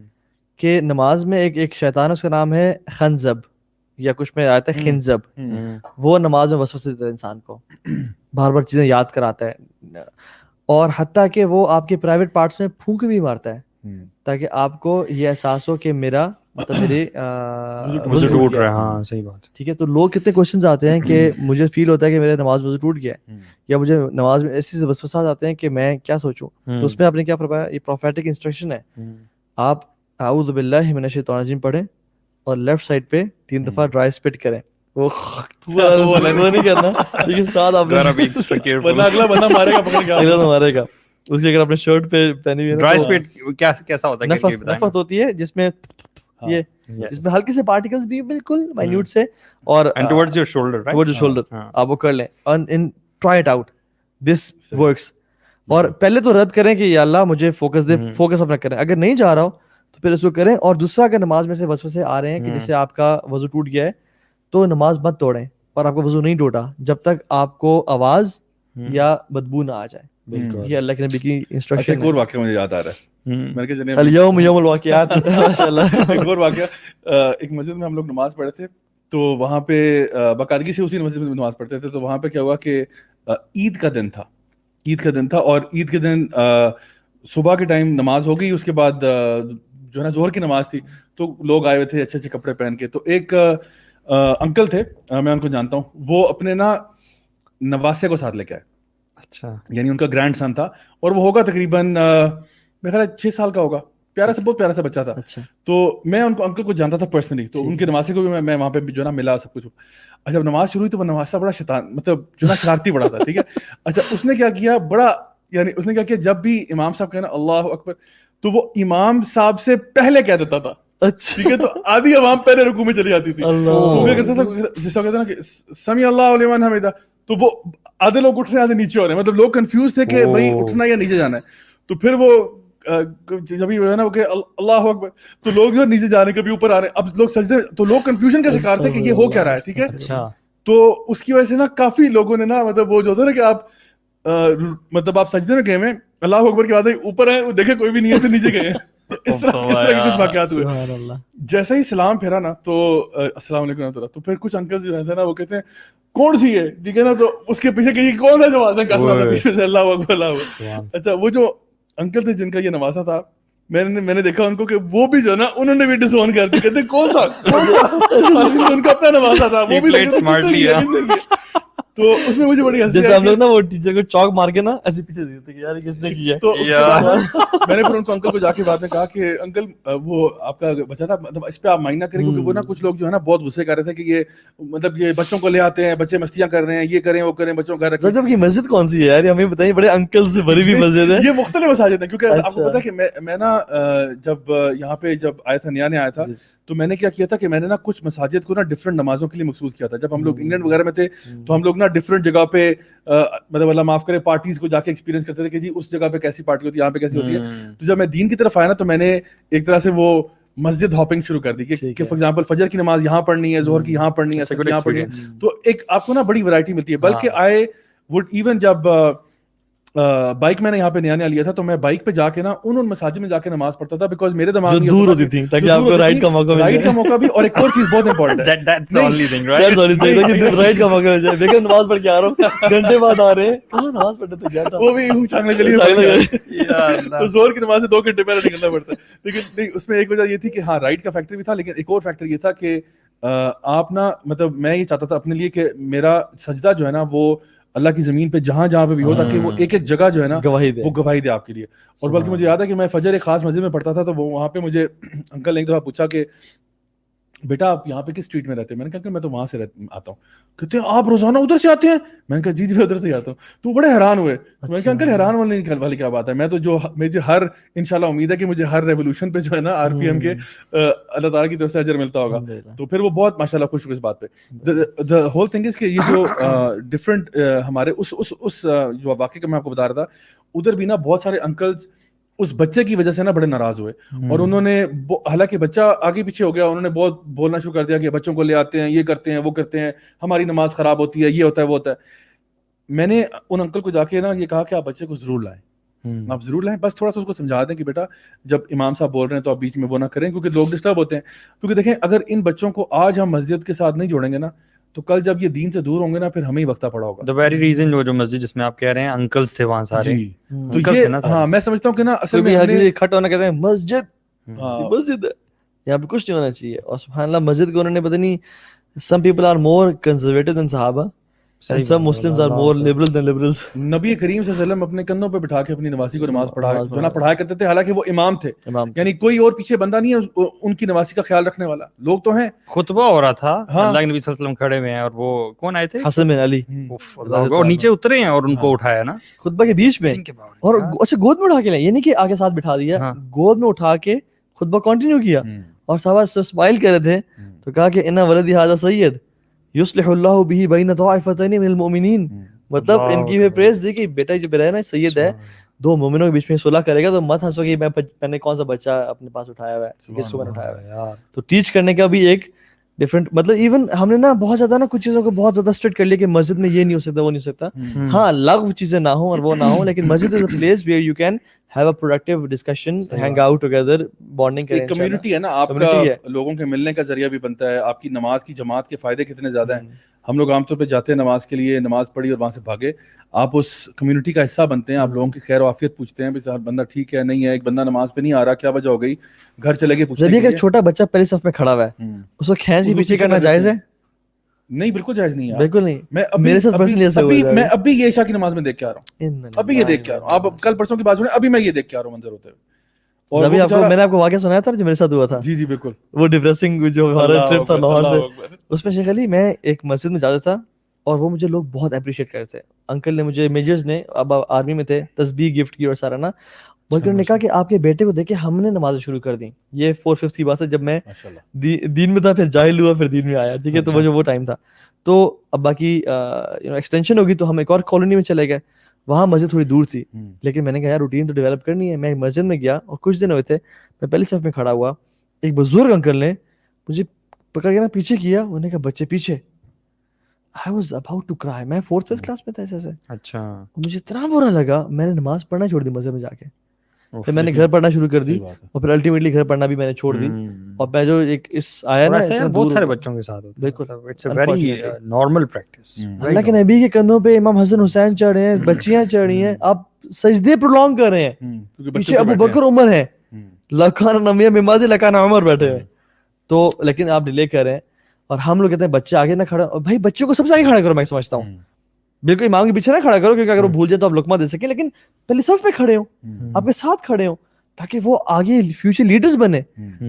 کہ نماز میں ایک شیطان ہے, اس کا نام ہے خنزب, یا کچھ میں آتا ہے خنزب, وہ نماز میں وسوسے دیتا ہے انسان کو, بار بار چیزیں یاد کراتا ہے, اور حتیٰ کہ وہ آپ کے پرائیویٹ پارٹس میں پھونک بھی مارتا ہے تاکہ آپ کو یہ احساس ہو کہ میرا مطلب میرے وضو ٹوٹ رہا ہے. ہاں صحیح بات, ٹھیک ہے. تو لوگ کتنے کوشچنز آتے ہیں کہ مجھے فیل ہوتا ہے کہ میرے نماز وضو ٹوٹ گیا ہے, یا مجھے نماز میں ایسی وسوسات آتے ہیں کہ میں کیا سوچوں. تو اس میں آپ نے کیا فرمایا, یہ پروفیٹک انسٹرکشن ہے, آپ اعوذ باللہ من الشیطان الرجیم پڑھیں اور لیفٹ سائڈ پہ 3 دفعہ ڈرائی اسپٹ کریں. وہ نہیں کرنا, لیکن ساتھ آپ اگلا بندہ مارے گا, پکڑ کے مارے گا. اس کی اگر آپ نے شرٹ پہ پہنی ہوئی ہے, ڈرائی اسپٹ کیسا ہوتا ہے, نفت ہوتی ہے جس میں یہ جس میں ہلکے سے پارٹیکلز بھی بالکل مائنیوٹ سے, اور ٹورڈز یور شولڈر آپ وہ کر لیں, and try it out, this works. اور پہلے تو رد کریں کہ یا اللہ مجھے فوکس دے, فوکس اپنا کریں. اگر نہیں جا رہا ہو تو پھر اس کو کریں. اور دوسرا, اگر نماز میں سے وسوسے آ رہے ہیں کہ جیسے آپ کا وضو ٹوٹ گیا ہے, تو نماز مت توڑیں, اور آپ کا وضو نہیں ٹوٹا جب تک آپ کو آواز یا بدبو نہ آ جائے. یہ اللہ کے نبی کی انسٹرکشن. ایک اور واقعہ مجھے یاد آ رہا ہے, اليوم یوم الواقعات, ماشاءاللہ. ایک اور واقعہ, ایک مسجد میں ہم لوگ نماز پڑھے تھے, تو وہاں پہ باقاعدگی سے اسی مسجد میں نماز پڑھتے تھے. تو وہاں پہ کیا ہوا کہ عید کا دن تھا, اور عید کے دن صبح کے ٹائم نماز ہو گئی, اس کے بعد جو ہے نا ظہر کی نماز تھی, تو لوگ آئے ہوئے تھے اچھے اچھے کپڑے پہن کے. تو ایک انکل تھے, میں ان کو جانتا ہوں, وہ اپنے نا نواسے کو ساتھ لے کے آئے. اچھا, یعنی ان کا گرینڈ سن تھا, اور وہ ہوگا تقریباً میرا خیال 6 سال کا ہوگا, بہت پیارا سا بچہ تھا. تو میں ان کو انکل کو جانتا تھا پرسنلی, تو ان کے نواسے کو بھی میں وہاں پہ جو ہے نا ملا سب کچھ. اچھا, جب نماز شروع ہوئی تو وہ نواسا بڑا شیطان, مطلب جو نا شرارتی بڑا تھا, ٹھیک ہے. اچھا, اس نے کیا کیا, جب بھی امام صاحب کہنا اللہ اکبر, تو وہ امام صاحب سے پہلے کہہ دیتا تھا. ٹھیک ہے, تو آدھی عوام پہلے رکوع میں چلی جاتی تھی. تو کیا کرتا تھا, جس طرح کہتے ہیں نا کہ سمیع اللہ لمن حمیدہ, تو وہ آدھے لوگ اٹھ رہے ہیں آدھے نیچے ہو رہے ہیں, مطلب لوگ کنفیوز تھے کہ بھائی اٹھنا یا نیچے جانا ہے. تو پھر وہ جب یہ نا کہ اللہ اکبر, تو لوگ جو نیچے جانے کبھی اوپر آ رہے ہیں, اب لوگ سجدے, تو لوگ کنفیوژن کا شکار تھے کہ یہ ہو کیا رہا ہے. ٹھیک ہے, تو اس کی وجہ سے نا کافی لوگوں نے نا مطلب وہ جو ہوتا ہے نا کہ آپ مطلب آپ سجدے میں گئے ہیں, اللہ اکبر کے بعد اوپر آئے, وہ دیکھے کوئی بھی نہیں ہے, تو نیچے گئے ہیں. اس طرح کے کچھ واقعات ہوئے. جیسے ہی سلام پھیرا نا, تو السلام علیکم ورحمۃ اللہ, تو پھر کچھ انکل جو رہتے ہیں نا وہ کہتے ہیں کون سی ہے, ٹھیک ہے نا, تو اس کے پیچھے کہ کون ہے جو آتا ہے پیچھے سے, اللہ اکبر اللہ اکبر. اچھا, وہ جو انکل تھے جن کا یہ نواسا تھا, میں نے دیکھا ان کو کہ وہ بھی جو ہے نا انہوں نے بھی ڈس آن کر دیا, کہتے کون تھا, ان کا اپنا نواسا تھا, وہ بھی. تو اس میں مجھے بڑی ہنسی, جیسے ہم لوگ نا وہ ٹیچر کو چاک مار کے نا ایسے پیچھے دیتے کہ یار کس نے کیا. تو میں نے پھر ان کو انکل کو جا کے بات میں کہا کہ انکل وہ آپ کا بچہ تھا, مطلب اس پہ آپ مائنڈ نہ کریں, کیونکہ وہ نا کچھ لوگ جو ہے نا بہت غصے کر رہے تھے کہ یہ مطلب یہ بچوں کو لے آتے ہیں, بچے مستیاں کر رہے ہیں, یہ کریں وہ کریں, بچوں کا گھر رکھیں. جب کی مسجد کون سی ہے یار, ہمیں بتائیے, بڑے انکل سے بڑی بھی مسجد ہے. یہ مختلف مساجد ہیں, کیونکہ آپ کو پتا ہے کہ میں نا جب یہاں پہ جب آیا تھا, نیا آیا تھا, تو میں نے کیا کیا تھا کہ میں نے نا کچھ مساجد کو نا ڈفرنٹ نمازوں کے لیے مخصوص کیا تھا. جب ہم لوگ انگلینڈ وغیرہ میں تھے, تو ہم لوگ نا ڈفرنٹ جگہ پہ مطلب اللہ معاف کرے پارٹیز کو جا کے ایکسپیرینس کرتے تھے کہ جی اس جگہ پہ کیسی پارٹی ہوتی ہے, یہاں پہ کیسی ہوتی ہے. تو جب میں دین کی طرف آیا نا, تو میں نے ایک طرح سے وہ مسجد ہاپنگ شروع کر دی کہ فار ایگزامپل فجر کی نماز یہاں پڑھنی ہے, ظہر کی یہاں پڑھنی ہے, عصر کی یہاں پڑھنی ہے. تو ایک آپ کو نا بڑی ورائٹی ملتی ہے. بلکہ آئے وڈ ایون جب بائک میں نے یہاں پہ نیا لیا تھا, تو میں بائک پہ جا کے نا ان مساجد میں جا کے نماز پڑھتا تھا, بیکاز میرے دماغ میں دور ہوتی تھی تاکہ آپ کو رائڈ کا موقع بھی. اور ایک اور چیز بہت امپورٹنٹ ہے, رائڈ کا موقع مل جائے. بیگم نماز پڑھ کے آ رہا ہوں, گھنٹے بعد آ رہے ہیں, نماز پڑھنے تو گیا تھا, وہ بھی چھاننے کے لیے. تو زور کی نماز سے 2 گھنٹے پہلے نکلنا پڑتا ہے. لیکن نہیں, اس میں ایک وجہ یہ تھی کہ ہاں رائڈ کا فیکٹر بھی تھا, لیکن ایک اور فیکٹر یہ تھا کہ آپ نا مطلب میں یہ چاہتا تھا اپنے لیے کہ میرا سجدہ جو ہے نا وہ اللہ کی زمین پہ جہاں جہاں پہ بھی ہو تاکہ وہ ایک ایک جگہ جو ہے نا وہ گواہی دے آپ کے لیے. اور بلکہ مجھے یاد ہے کہ میں فجر ایک خاص مسجد میں پڑھتا تھا تو وہ وہاں پہ مجھے انکل نے ایک دفعہ پوچھا کہ بیٹا آپ یہاں پہ کس اسٹریٹ میں رہتے ہیں؟ میں نے کہا کہ میں تو وہاں سے آتا ہوں. کہتے ہیں آپ روزانہ ادھر سے آتے ہیں؟ میں نے کہا جی میں ادھر سے آتا ہوں. تو وہ بڑے حیران ہوئے. میں نے کہا انکل حیران والی کیا بات ہے, میں تو جو مجھے ہر انشاءاللہ امید ہے کہ مجھے ہر ریولوشن پہ جو ہے نا RPM کے اللہ تعالیٰ کی طرف سے اجر ملتا ہوگا. تو پھر وہ بہت ماشاءاللہ خوش ہوئے اس بات پہ. the whole thing is کہ یہ جو ڈفرینٹ ہمارے اس جو واقعے کا میں آپ کو بتا رہا تھا, ادھر بھی نا بہت سارے انکلز اس بچے کی وجہ سے نا بڑے ناراض ہوئے, اور انہوں نے حالانکہ بچہ آگے پیچھے ہو گیا, انہوں نے بہت بولنا شروع کر دیا کہ بچوں کو لے آتے ہیں, یہ کرتے ہیں, وہ کرتے ہیں, ہماری نماز خراب ہوتی ہے, یہ ہوتا ہے, وہ ہوتا ہے. میں نے ان انکل کو جا کے نا یہ کہا کہ آپ بچے کو ضرور لائیں, آپ ضرور لائیں, بس تھوڑا سا اس کو سمجھا دیں کہ بیٹا جب امام صاحب بول رہے ہیں تو آپ بیچ میں وہ نہ کریں, کیونکہ لوگ ڈسٹرب ہوتے ہیں. کیونکہ دیکھیں اگر ان بچوں کو آج ہم مسجد کے ساتھ نہیں جوڑیں گے نا تو کل جب یہ دین سے دور ہوں گے نا پھر ہمیں ہی وقتہ پڑا ہوگا. the very reason جو مسجد جس میں آپ کہہ رہے ہیں انکلز تھے وہاں سارے, جی تو یہ ہاں میں سمجھتا ہوں کہ نا اصل میں اکٹھا ہونا کہتے ہیں مسجد مسجد یہاں پہ کچھ نہیں ہونا چاہیے. اور سبحان اللہ مسجد کو انہوں نے پتہ نہیں, some people are more conservative than صحابہ and some Muslims are more liberal than liberals. نبی کریم صلی اللہ علیہ وسلم اپنے کندھوں پہ بٹھا کے اپنی نمازی کو نماز پڑھایا کرتے تھے, حالانکہ وہ امام تھے, یعنی کوئی اور پیچھے بندہ نہیں ہے ان کی نمازی کا خیال رکھنے والا. لوگ تو ہیں, خطبہ ہو رہا تھا, اللہ کے نبی صلی اللہ علیہ وسلم کھڑے ہوئے ہیں, اور وہ کون آئے تھے, حسن بن علی, اور نیچے اترے ہیں اور ان کو اٹھایا نا خطبہ کے بیچ میں, اور اچھا گود میں اٹھا کے لیں, یہ نہیں کہ آگے ساتھ بٹھا دیا, گود میں اٹھا کے خطبہ کنٹینیو کیا, اور صحابہ اسمائل کر رہے تھے تو کہا کہ انا ولدی ھذا سید یصلح اللہ بہ بین طائفتین من المؤمنین. مطلب ان کی پریز دی کہ بیٹا جو میرا ہے نا سید ہے, دو مومنوں کے بیچ میں صلح کرے گا, تو مت ہنسو کہ میں نے کون سا بچہ اپنے پاس اٹھایا ہوا ہے, کس کو اٹھایا ہوا ہے. تو ٹیچ کرنے کا بھی ایک ڈفرنٹ مطلب, ایون ہم نے نا بہت زیادہ نا کچھ چیزوں کو بہت زیادہ اسٹرکٹ کر لیا کہ مسجد میں یہ نہیں ہو سکتا, وہ نہیں ہو سکتا. ہاں لغو چیزیں نہ ہوں اور وہ نہ ہوں, لیکن مسجد is a place where you can have a productive discussion, hang out together, bonding کریں. ایک کمیونٹی ہے نا, آپ کا لوگوں کے ملنے کا ذریعہ بھی بنتا ہے. آپ کی نماز کی جماعت کے فائدے کتنے زیادہ ہیں. ہم لوگ عام طور پہ جاتے ہیں نماز کے لیے, نماز پڑھی اور وہاں سے بھاگے. آپ اس کمیونٹی کا حصہ بنتے ہیں, آپ لوگوں کی خیر و عافیت پوچھتے ہیں, بھائی بندہ ٹھیک ہے نہیں ہے, ایک بندہ نماز پہ نہیں آ رہا, کیا وجہ ہو گئی, گھر چلے گئے پوچھنے کے لیے. اگر چھوٹا بچہ پہلے صف میں کھڑا ہوا ہے اس کو کھینچ کے پیچھے کرنا جائز ہے؟ نہیں بالکل جائز نہیں ہے, بالکل نہیں. میں میرے ساتھ پرسنلی ایسا ہوا ہے, میں ابھی یہ عشاء کی نماز میں دیکھ کے آ رہا ہوں, ابھی یہ دیکھ کے آ رہا ہوں. آپ کل پرسوں کی بات سنیں, ابھی میں یہ دیکھ کے آ رہا ہوں منظر ہوتے ہوئے. اور میں نے آپ کو واقعہ سنایا تھا جو میرے ساتھ ہوا تھا. جی جی بالکل, وہ ڈپریسنگ جو ہمارا ٹرپ تھا لاہور سے, اس میں شیخ علی میں ایک مسجد میں جاتا تھا اور وہ مجھے لوگ بہت اپریشیٹ کرتے تھے. انکل نے مجھے میجرز نے, اب آرمی میں تھے, تسبیح گفٹ کی اور سارا نا, بلکہ انہوں نے کہا کہ آپ کے بیٹے کو دیکھ کے ہم نے نمازیں شروع کر دیں. یہ 4/5 کی بات ہے, جب میں دین میں تھا, پھر جاہل ہوا, پھر دین میں آیا. ٹھیک ہے, تو وہ ٹائم تھا. تو اب باقی ایکسٹینشن ہوگی تو ہم ایک اور کالونی میں چلے گئے, وہاں مسجد تھوڑی دور تھی, لیکن میں نے کہا یار روٹین تو ڈیولپ کرنی ہے. میں مسجد میں گیا اور کچھ دن ہوئے تھے, میں پہلی صف میں کھڑا ہوا, ایک بزرگ انکل نے مجھے پکڑ کے نا پیچھے کیا, انہوں نے کہا بچے پیچھے. I was about to cry. میں 4th-5th کلاس میں تھا ایسے. اچھا, مجھے اتنا برا لگا, میں نے نماز پڑھنا چھوڑ دی مسجد میں جا کے. پھر میں نے گھر پڑھنا شروع کر دی, اور پھر الٹیمیٹلی گھر پڑھنا بھی میں نے چھوڑ دی. اور میں جو ایک اس آیا نا, بہت سارے بچوں کے ساتھ بالکل it's a very normal practice. اللہ کے نبی کے کندھوں پہ امام حسن حسین چڑھ رہے ہیں, بچیاں چڑھ رہی ہیں, آپ سجدے پرولونگ کر رہے ہیں, پیچھے ابو بکر عمر ہے, لکان نمیہ ممادی لکان عمر بیٹھے ہیں. تو لیکن آپ ڈیلے کر رہے ہیں, اور ہم لوگ کہتے ہیں بچے آگے نہ کھڑا. اور بھائی بچوں کو سب سے آگے کھڑا کرو, میں سمجھتا ہوں بالکل امام کے پیچھے نہ کھڑا کرو, کیونکہ اگر وہ بھول جائے تو آپ لقمہ دے سکیں, لیکن پہلے صف میں کھڑے ہوں, آپ کے ساتھ کھڑے ہوں, تاکہ وہ آگے فیوچر لیڈرز بنے.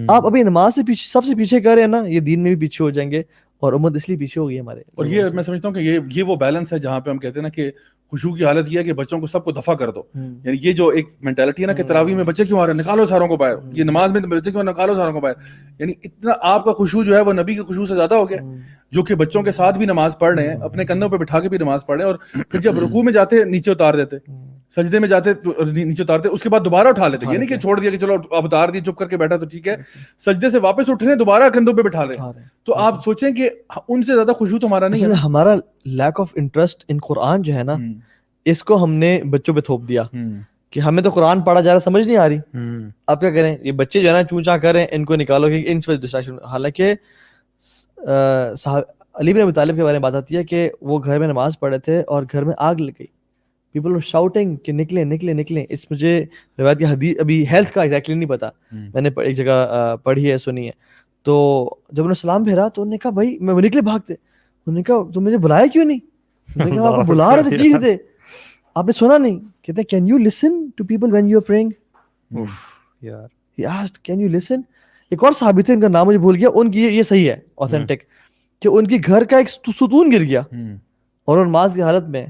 آپ ابھی نماز سے پیچھے, سب سے پیچھے کر رہے ہیں نا, یہ دین میں بھی پیچھے ہو جائیں گے, اور امت اس لیے پیچھے ہو گئی ہمارے. اور یہ میں سمجھتا ہوں کہ یہ وہ بیلنس ہے جہاں پہ ہم کہتے ہیں نا کہ خشوع کی حالت یہ ہے کہ بچوں کو سب کو دفع کر دو. یعنی یہ جو ایک مینٹالٹی ہے نا کہ تراویح میں بچے کیوں آ رہے ہیں, نکالو ساروں کو باہر, یہ نماز میں بچے کیوں, نکالو ساروں کو باہر. یعنی اتنا آپ کا خشوع جو ہے وہ نبی کے خشوع سے زیادہ ہو گیا, جو کہ بچوں کے ساتھ بھی نماز پڑھ رہے ہیں, اپنے کندھوں پہ بٹھا کے بھی نماز پڑھ رہے ہیں, اور پھر جب رکوع میں جاتے نیچے اتار دیتے, سجدے میں جاتے نیچے اتارتے, اس کے بعد دوبارہ اٹھا لیتے. یہ نہیں کہ چھوڑ دیا کہ چلو اب اتار دی, چپ کر کے بیٹھا تو ٹھیک ہے, سجدے سے واپس اٹھ رہے ہیں, دوبارہ کندھوں پہ بٹھا رہے ہیں. تو آپ سوچیں کہ ان سے زیادہ خشوع تو ہمارا نہیں ہے. ہمارا لیک آف انٹرسٹ ان قرآن جو ہے نا, اس کو ہم نے بچوں پہ تھوپ دیا کہ ہمیں تو قرآن پڑھا جا رہا, سمجھ نہیں آ رہی, آپ کیا کریں. یہ بچے جو ہے نا چونچا کریں, ان کو نکالو کہ ان سے ڈسٹریکشن. حالانکہ علی بن ابی طالب کے بارے میں بات آتی ہے کہ وہ گھر میں نماز پڑھے تھے اور گھر میں آگ لگ گئی. پیپل ور شاؤٹنگ کہ نکلیں نکلیں نکلیں. اس مجھے روایت کی حدیث ابھی ہیلتھ کا ایگزیکٹلی نہیں پتا, میں نے ایک جگہ پڑھی ہے, سنی ہے. تو جب انہوں نے سلام پھیرا تو انہوں نے کہا بھائی میں نکلے بھاگتے, انہوں نے کہا تم مجھے بلایا کیوں نہیں, میں نے کہا آپ کو بلا رہے تھے جی تھے آپ نے سنا نہیں. کہتے ہیں can you listen to people when you are praying, یار کین یو لسن. ایک اور صحابی تھے ان کا نام مجھے بھول گیا, ان کی یہ صحیح ہے اوتھینٹک, کہ ان کی گھر کا ایک ستون گر گیا اور نماز کی حالت میں,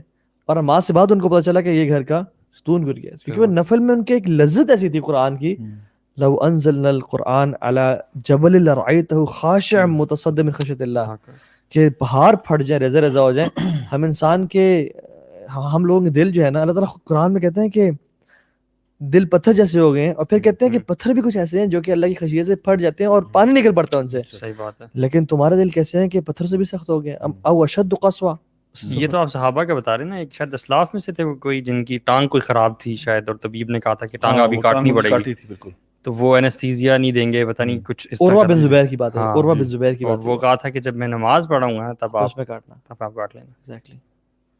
اور نماز سے بعد ان کو پتا چلا کہ یہ گھر کا ستون گر گیا, کیونکہ وہ نفل میں ان کے ایک لذت ایسی تھی قرآن کی, لو انزلنا القرآن على جبل لرأيته خاشعا متصدعا من خشیۃ اللہ, کہ پہاڑ پھٹ جائیں ریزہ ریزہ ہو جائیں. ہم انسان کے ہم لوگوں کے دل جو ہے نا, اللہ تعالیٰ قرآن میں کہتے ہیں کہ دل پتھر جیسے ہو گئے ہیں, اور پھر کہتے ہیں کہ پتھر بھی کچھ ایسے ہیں جو کہ اللہ کی خشیت سے پھٹ جاتے ہیں اور پانی نکل پڑتا ہے ان سے. صحیح بات ہے. لیکن تمہارے دل کیسے ہیں کہ پتھر سے بھی سخت ہو گئے, او اشد قسوہ. یہ تو آپ صحابہ کا بتا رہے ہیں نا, ایک شاید اسلاف میں سے تھے کوئی جن کی ٹانگ کوئی خراب تھی شاید, اور طبیب نے کہا تھا کہ ٹانگ ابھی کاٹنی پڑے گی, تو وہ اینستھیزیا نہیں دیں گے, پتہ نہیں کچھ اس طرح. عروہ بن زبیر کی بات ہے, عروہ بن زبیر کی بات, اور وہ کہا تھا کہ جب میں نماز پڑھوں گا تب آپ میں کاٹنا, تب آپ کاٹ لینا. ایگزیکٹلی,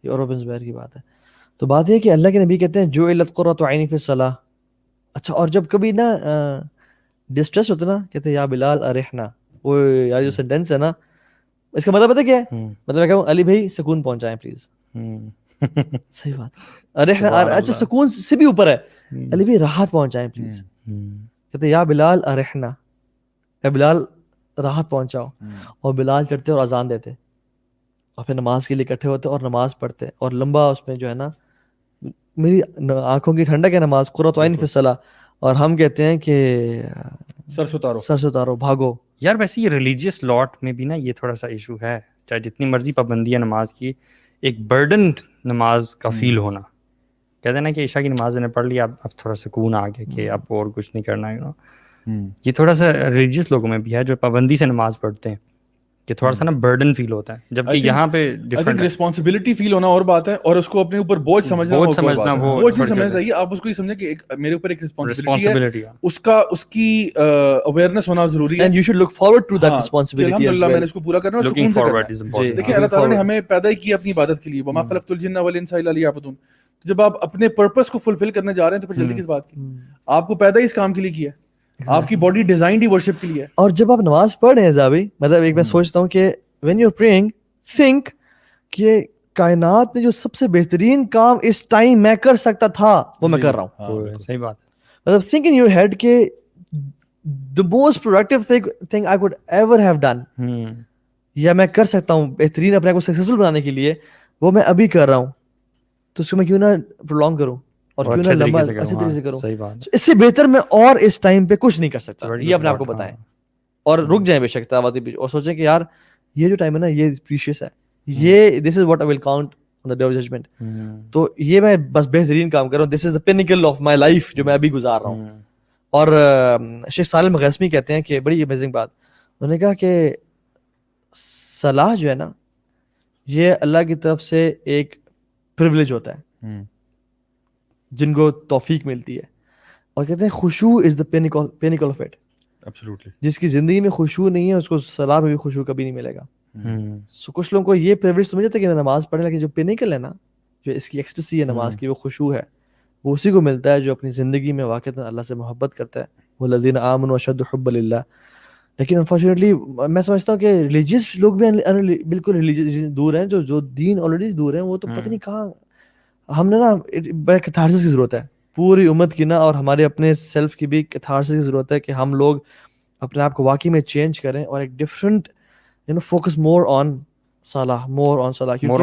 یہ عروہ بن زبیر کی بات ہے. تو بات یہ ہے کہ اللہ کے نبی کہتے ہیں جو علت قرۃ عینی فی الصلاۃ. اچھا, اور جب کبھی نا ڈسٹریس ہوتا نا, کہتے ہیں یا بلال ارحنا, وہ یار جو سینٹینس ہے نا اس کا مطلب پتہ کیا ہے, مطلب میں کہوں علی بھائی سکون پہنچائیں پلیز. صحیح بات, ارحنا اچھا سکون سے بھی اوپر ہے, علی بھائی راحت پہنچائیں پلیز. کہتے یا بلال ارحنا, یا بلال راحت پہنچاؤ. اور بلال چڑھتے اور اذان دیتے اور پھر نماز کے لیے اکٹھے ہوتے اور نماز پڑھتے, اور لمبا اس میں جو ہے نا میری آنکھوں کی ٹھنڈک ہے نماز, قرۃ عین فی الصلاۃ, اور ہم کہتے ہیں کہ سر سے اتارو بھاگو. یار ویسے یہ ریلیجیس لاٹ میں بھی نا یہ تھوڑا سا ایشو ہے, چاہے جتنی مرضی پابندی ہے نماز کی, ایک برڈن نماز کا فیل ہونا. کہتے ہیں نا کہ عشاء کی نماز میں نے پڑھ لیا, اب تھوڑا سکون آ گیا کہ اب اور کچھ نہیں کرنا ہے. یہ تھوڑا سا ریلیجیس لوگوں میں بھی ہے جو پابندی سے نماز پڑھتے ہیں, کہ تھوڑا سا نا برڈن فیل ہوتا ہے, جبکہ یہاں پہ ڈفرنٹ رسپانسبلٹی فیل ہونا اور بات ہے, اور اس کو اپنے اوپر بوجھ سمجھنا وہ چیز سمجھنا چاہیے. آپ اس کو یہ سمجھیں کہ میرے اوپر ایک رسپانسبلٹی ہے, اس کی اویئرنیس ہونا ضروری ہے, and you should look forward to that responsibility. الحمدللہ میں نے اس کو پورا کرنا ہے, سکون سے کرنا ہے. دیکھیں اللہ تعالیٰ نے ہمیں پیدا ہی کیا اپنی عبادت کے لیے, وما خلقت الجن والانس الا لیعبدون. جب آپ اپنے پرپس کو فلفل کرنے جا رہے ہیں تو پھر جلدی کس بات کی, آپ کو پیدا ہی اس کام کے لیے کیا ہے, آپ کی باڈی ڈیزائنڈ ہی ورشپ کے لیے ہے. اور جب آپ نماز پڑھ رہے ہیں زابی, مطلب ایک میں سوچتا ہوں کہ when you're praying think کہ کائنات میں جو سب سے بہترین کام اس ٹائم میں کر سکتا تھا وہ میں کر رہا ہوں. صحیح بات ہے. مطلب think in your head کہ the most productive thing I could ever have done, یا میں کر سکتا ہوں بہترین اپنے کو سکسیسفل بنانے کے لیے, وہ میں ابھی کر رہا ہوں, تو اس کو میں کیوں نہ پرولونگ کروں اور کیوں نہ لمبا اچھے طریقے سے کروں. اس سے بہتر میں اور اس ٹائم پہ کچھ نہیں کر سکتا, یہ اپنے آپ کو بتائیں, اور رک جائیں بے شک تلاوت بھی, اور سوچیں کہ یار یہ جو ٹائم ہے نا یہ پریشیس ہے, یہ this is what I will count on the day of judgment. تو یہ میں بس بہترین کام کر رہا ہوں, this is the pinnacle of my life جو میں ابھی گزار رہا ہوں. اور شیخ صالح مغیثمی کہتے ہیں کہ بڑی امیزنگ بات, انہوں نے کہا کہ صلاح جو ہے نا یہ اللہ کی طرف سے ایک پریویلیج ہوتا ہے جن کو توفیق ملتی ہے, اور کہتے ہیں خشوع از دی پینیکل آف اٹ. جس کی زندگی میں خشوع نہیں ہے اس کو صلاح میں بھی خشوع کبھی نہیں ملے گا. سو کچھ لوگوں کو یہ پریویلیج سمجھ جاتا ہے کہ نماز پڑھنے لگے, جو پینیکل ہے نا, جو اس کی ایکسٹسی ہے نماز کی, وہ خشوع ہے, وہ اسی کو ملتا ہے جو اپنی زندگی میں واقعتاً اللہ سے محبت کرتا ہے. والذین آمنوا اشد حبا للہ. لیکن انفارچونیٹلی میں سمجھتا ہوں کہ ریلیجیس لوگ بھی بالکل ریلیجیس دور ہیں, جو دین آلریڈی دور ہیں, وہ تو پتہ نہیں کہاں. ہم نے نا بڑے کیتھارسس کی ضرورت ہے پوری امت کی نا, اور ہمارے اپنے سیلف کی بھی کیتھارسس کی ضرورت ہے کہ ہم لوگ اپنے آپ کو واقعی میں چینج کریں اور ایک ڈفرنٹ فوکس مور آن صلاح, مور آن صلاح, مور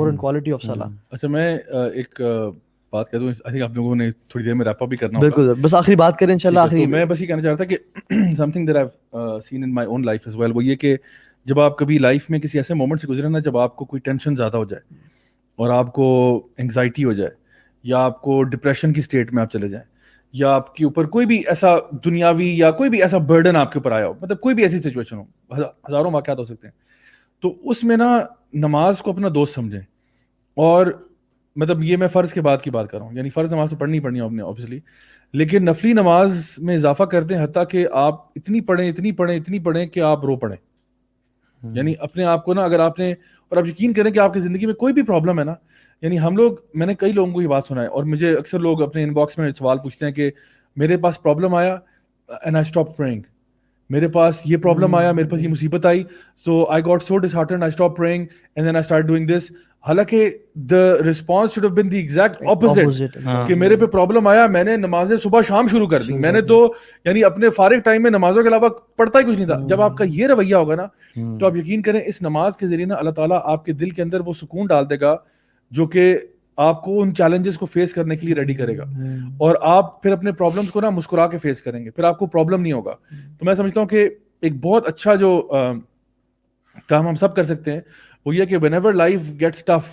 آن کوالٹی آف صلاح. اچھا میں ایک بات کہہ دوں, آئی تھنک آپ لوگوں نے تھوڑی دیر میں ریپ اپ بھی کرنا ہوگا. بالکل, بس آخری بات کریں انشاءاللہ. آخری میں بس یہ کہنا چاہ رہا تھا کہ something that I have seen in my own life as well, وہ یہ کہ جب آپ کبھی لائف میں کسی ایسے مومنٹ سے گزرے نا جب آپ کو کوئی ٹینشن زیادہ ہو جائے اور آپ کو انگزائٹی ہو جائے, یا آپ کو ڈپریشن کی اسٹیٹ میں آپ چلے جائیں, یا آپ کے اوپر کوئی بھی ایسا دنیاوی یا کوئی بھی ایسا برڈن آپ کے اوپر آیا ہو, مطلب کوئی بھی ایسی سچویشن ہو, ہزاروں واقعات ہو سکتے ہیں, تو اس میں نا نماز کو اپنا دوست سمجھیں. اور مطلب یہ میں فرض کے بعد کی بات کر رہا ہوں, یعنی فرض نماز تو پڑھنی پڑنی ہے اوبویسلی, لیکن نفلی نماز میں اضافہ کر دیں, حتیٰ کہ آپ اتنی پڑھیں کہ آپ رو پڑیں. یعنی اپنے آپ کو نا, اگر آپ نے, اور آپ یقین کریں کہ آپ کی زندگی میں کوئی بھی پرابلم ہے نا, یعنی ہم لوگ, میں نے کئی لوگوں کو یہ بات سنا ہے, اور مجھے اکثر لوگ اپنے ان باکس میں سوال پوچھتے ہیں کہ میرے پاس پرابلم آیا اینڈ آئی اسٹاپ پریئنگ, میرے پاس یہ پرابلم آیا, میرے پاس یہ مصیبت آئی, so I got so disheartened, I stopped praying and then I started doing this. حالانکہ the response should have been the exact opposite. کہ میرے پہ پرابلم آیا, میں نے نمازیں صبح شام شروع کر دی, میں نے تو یعنی اپنے فارغ ٹائم میں نمازوں کے علاوہ پڑھتا ہی کچھ نہیں تھا. جب آپ کا یہ رویہ ہوگا نا تو آپ یقین کریں اس نماز کے ذریعے نا اللہ تعالیٰ آپ کے دل کے اندر وہ سکون ڈال دے گا جو کہ آپ کو ان چیلنجز کو فیس کرنے کے لیے ریڈی کرے گا, اور آپ پھر اپنے پرابلمس کو نا مسکرا کے فیس کریں گے, پھر آپ کو پرابلم نہیں ہوگا. تو میں سمجھتا ہوں کہ ایک بہت اچھا جو کام ہم سب کر سکتے ہیں وہ یہ کہ whenever life gets tough,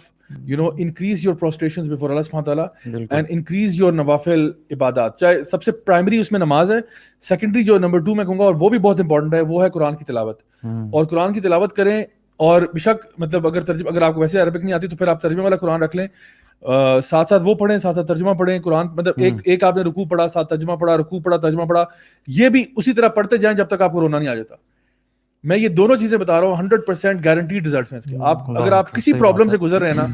you know, increase your prostrations before Allah subhanahu wa ta'ala and increase your nawafil عبادات. چاہے سب سے پرائمری اس میں نماز ہے, سیکنڈری جو نمبر 2 میں کہوں گا اور وہ بھی بہت امپورٹنٹ ہے وہ ہے قرآن کی تلاوت. اور قرآن کی تلاوت کریں, اور بشک مطلب اگر آپ کو ویسے عربک نہیں آتی تو پھر آپ ترجمے والا قرآن رکھ لیں, ساتھ ساتھ وہ پڑھیں, ساتھ ساتھ ترجمہ پڑھیں. قرآن مطلب ایک آپ نے رکوع پڑھا, ساتھ ترجمہ پڑھا, رکوع پڑھا, ترجمہ پڑھا, یہ بھی اسی طرح پڑھتے جائیں جب تک آپ کو رونا نہیں آ جاتا. میں یہ دونوں چیزیں بتا رہا ہوں, 100% گارنٹیڈ ریزلٹس ہیں اس کے. آپ اگر آپ کسی پرابلم سے گزر رہے ہیں نا,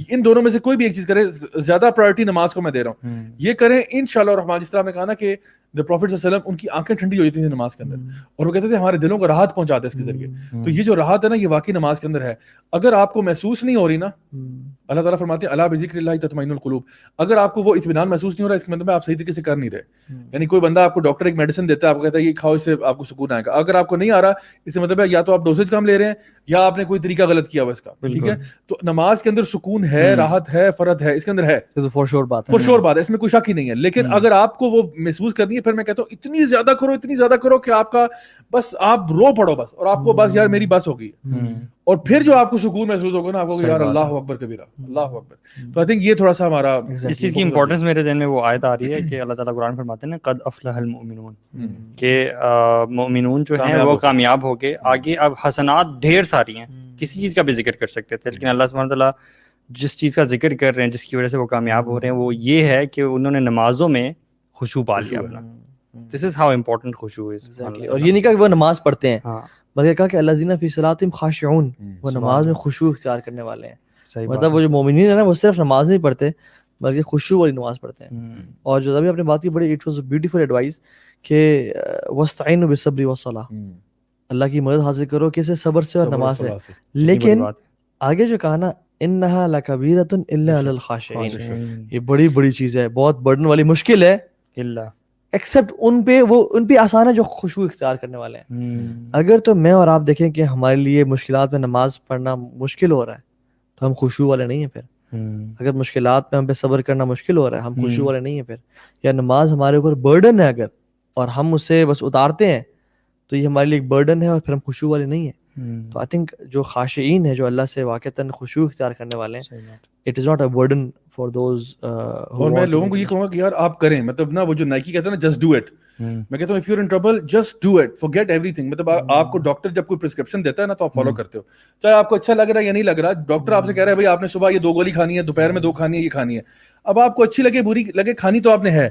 ان دونوں میں سے کوئی بھی ایک چیز کریں, زیادہ پرائرٹی نماز کو میں دے رہا ہوں, یہ کریں انشاءاللہ الرحمن. جس طرح میں کہا نا کہ the Prophet صلی اللہ علیہ وسلم ان کی آنکھیں ٹھنڈی ہو جاتی تھیں نماز کے اندر, اور وہ کہتے تھے ہمارے دلوں کو راحت پہنچاتے اس کے ذریعے. تو یہ جو راحت ہے نا یہ واقعی نماز کے اندر ہے. اگر آپ کو محسوس نہیں ہو رہی نا, اللہ تعالیٰ فرماتے ہیں الا بذکر اللہ تطمئن القلوب, اگر آپ کو وہ اطمینان محسوس نہیں ہو رہا اس کے مطلب آپ صحیح طریقے سے کر نہیں رہے. یعنی کوئی بندہ آپ کو ڈاکٹر ایک میڈیسن دیتا ہے, آپ کو کہتا ہے یہ کھاؤ اس سے آپ کو سکون آئے گا, اگر آپ کو نہیں آ رہا اس سے مطلب ہے یا تو آپ ڈوزیج کم لے رہے ہیں یا آپ نے کوئی طریقہ غلط کیا ہوا اس کا. ٹھیک ہے, تو نماز کے اندر سکون ہے, راحت ہے, فرد ہے, اس کے اندر ہے, فور شور بات ہے, اس میں کوئی شک ہی نہیں ہے. لیکن اگر آپ کو وہ محسوس کرنی ہے, پھر میں کہتا ہوں اتنی زیادہ کرو کہ آپ کا بس آپ رو پڑو بس, اور آپ کو بس یار میری بس ہوگی. اور پھر جو آپ کو سکون محسوس ہوگا نا, آپ کو یار اللہ اکبر کبیرہ, اللہ اکبر. تو آئی تھنک یہ تھوڑا سا ہمارا اس چیز کی امپورٹنس میرے ذہن میں وہ آیت آ رہی ہے کہ اللہ تعالیٰ قرآن فرماتے ہیں قد افلح المؤمنون, کہ مومنون جو ہیں وہ کامیاب ہو گئے. آگے اب حسنات ڈھیر ساری ہیں, کسی چیز کا بھی ذکر کر سکتے تھے, لیکن اللہ سبحانہ تعالیٰ جس چیز کا ذکر کر رہے ہیں جس کی وجہ سے وہ کامیاب ہو رہے ہیں وہ یہ ہے کہ انہوں نے نمازوں میں خشوع پا لیا اپنا. This is how important خشوع is. اور یہ نہیں کہا کہ وہ نماز پڑھتے ہیں, بلکہ کہا کہ الذین فی صلاتہم خاشعون, وہ نماز میں خشوع اختیار کرنے والے ہیں. مطلب وہ جو مومنین ہیں نا وہ صرف نماز نہیں پڑھتے بلکہ خشوع والی نماز پڑھتے ہیں. اور جو ابھی آپ نے بات کی بڑی it was a beautiful advice کہ واستعینوا بالصبر والصلاۃ, اللہ کی مدد حاصل کرو کیسے, صبر سے اور نماز سے. لیکن آگے جو کہا نا انہا لکبیرۃ الا علی الخاشعین, یہ بڑی بڑی چیز ہے, بہت برڈن والی, مشکل ہے ایکسیپٹ ان پہ آسان ہے جو خشوع اختیار کرنے والے ہیں. اگر تو میں اور آپ دیکھیں کہ ہمارے لیے مشکلات میں نماز پڑھنا مشکل ہو رہا ہے تو ہم خشوع والے نہیں ہیں. پھر اگر مشکلات میں ہم پہ صبر کرنا مشکل ہو رہا ہے ہم خشوع والے نہیں ہیں. پھر یا نماز ہمارے اوپر برڈن ہے اگر, اور ہم اسے بس اتارتے ہیں تو یہ ہمارے لیے ایک برڈن ہے اور پھر ہم خشوع والے نہیں ہیں. تو آئی تھنک جو خاشعین ہے, جو اللہ سے واقعتاً خشوع اختیار کرنے والے ہیں, it is not a burden for those. اور میں لوگوں کو یہ کہوں گا کہ یار آپ کریں, مطلب نا وہ جو نائکی کہتا ہے نا جسٹ ڈو اٹ, میں کہتا ہوں if you are in trouble just do it, forget everything. مطلب آپ کو ڈاکٹر جب کوئی پرسکرپشن دیتا ہے نا تو آپ فالو کرتے ہو, چاہے آپ کو اچھا لگ رہا ہے یا نہیں لگ رہا. ڈاکٹر آپ سے کہہ رہا ہے بھائی آپ نے صبح یہ 2 گولی کھانی ہے, دوپہر میں 2 کھانی ہے, یہ کھانی ہے. اب آپ کو اچھی لگے بری لگے کھانی تو آپ نے ہے.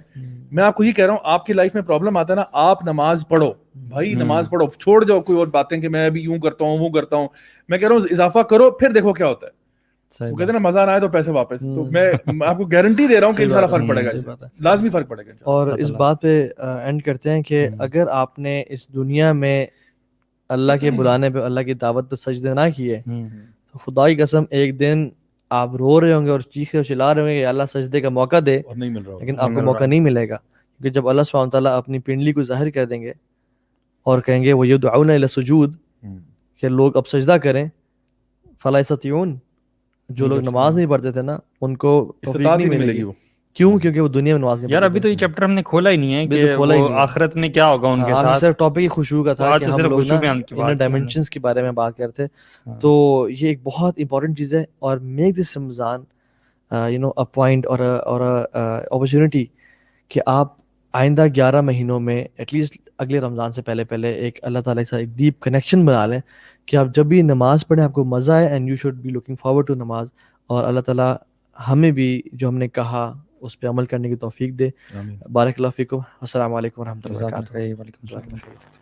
میں آپ کو یہ کہہ رہا ہوں آپ کی لائف میں پرابلم آتا ہے نا, آپ نماز پڑھو بھائی, نماز پڑھو, چھوڑ جاؤ کوئی اور باتیں کہ میں ابھی یوں کرتا ہوں وہ کرتا ہوں. میں کہہ رہا ہوں اضافہ کرو, پھر دیکھو کیا ہوتا ہے. وہ کہتے ہیں نا مزہ نہ آئے تو پیسے واپس. تو میں آپ کو گارنٹی دے رہا ہوں کہ انشاءاللہ فرق پڑے گا, لازمی فرق پڑے گا. اور اس بات پہ اینڈ کرتے ہیں کہ اگر آپ نے اس دنیا میں اللہ کے بلانے پہ, اللہ کی دعوت پہ سجدے نہ کیے تو خدا کی قسم ایک دن آپ رو رہے ہوں گے اور چیخے اور چلا رہے ہوں گے کہ اللہ سجدے کا موقع دے, اور نہیں مل رہا, لیکن آپ کو موقع نہیں ملے گا. کیونکہ جب اللہ سبحانہ تعالیٰ اپنی پنڈلی کو ظاہر کر دیں گے اور کہیں گے وہ یدعون الی السجود, کہ لوگ اب سجدہ کریں, فلا یستطیعون, جو لوگ نماز نہیں پڑھتے تھے نا ان کو توفیق نہیں ملے گی. کیوں؟ کیونکہ وہ دنیا میں نماز نہیں. یار ابھی تو یہ چیپٹر ہم نے کھولا ہی نہیں ہے کہ وہ آخرت میں کیا ہوگا ان کے ساتھ. صرف ٹاپک خشوع کا تھا کہ ہم لوگ نا انر ڈائمینشنز کے بارے میں بات کرتے. تو یہ ایک بہت امپورٹنٹ چیز ہے, اور make this Ramadan you know a point اور اپرچونٹی کہ آپ آئندہ 11 مہینوں میں ایٹ لیسٹ اگلے رمضان سے پہلے ایک اللہ تعالیٰ کے ساتھ ایک ڈیپ کنیکشن بنا لیں کہ آپ جب بھی نماز پڑھیں آپ کو مزہ آئے, and you should be looking forward to نماز. اور اللہ تعالیٰ ہمیں بھی جو ہم نے کہا اس پہ عمل کرنے کی توفیق دے. بارک اللہ فیکم. السلام علیکم ورحمۃ اللہ وبرکاتہ.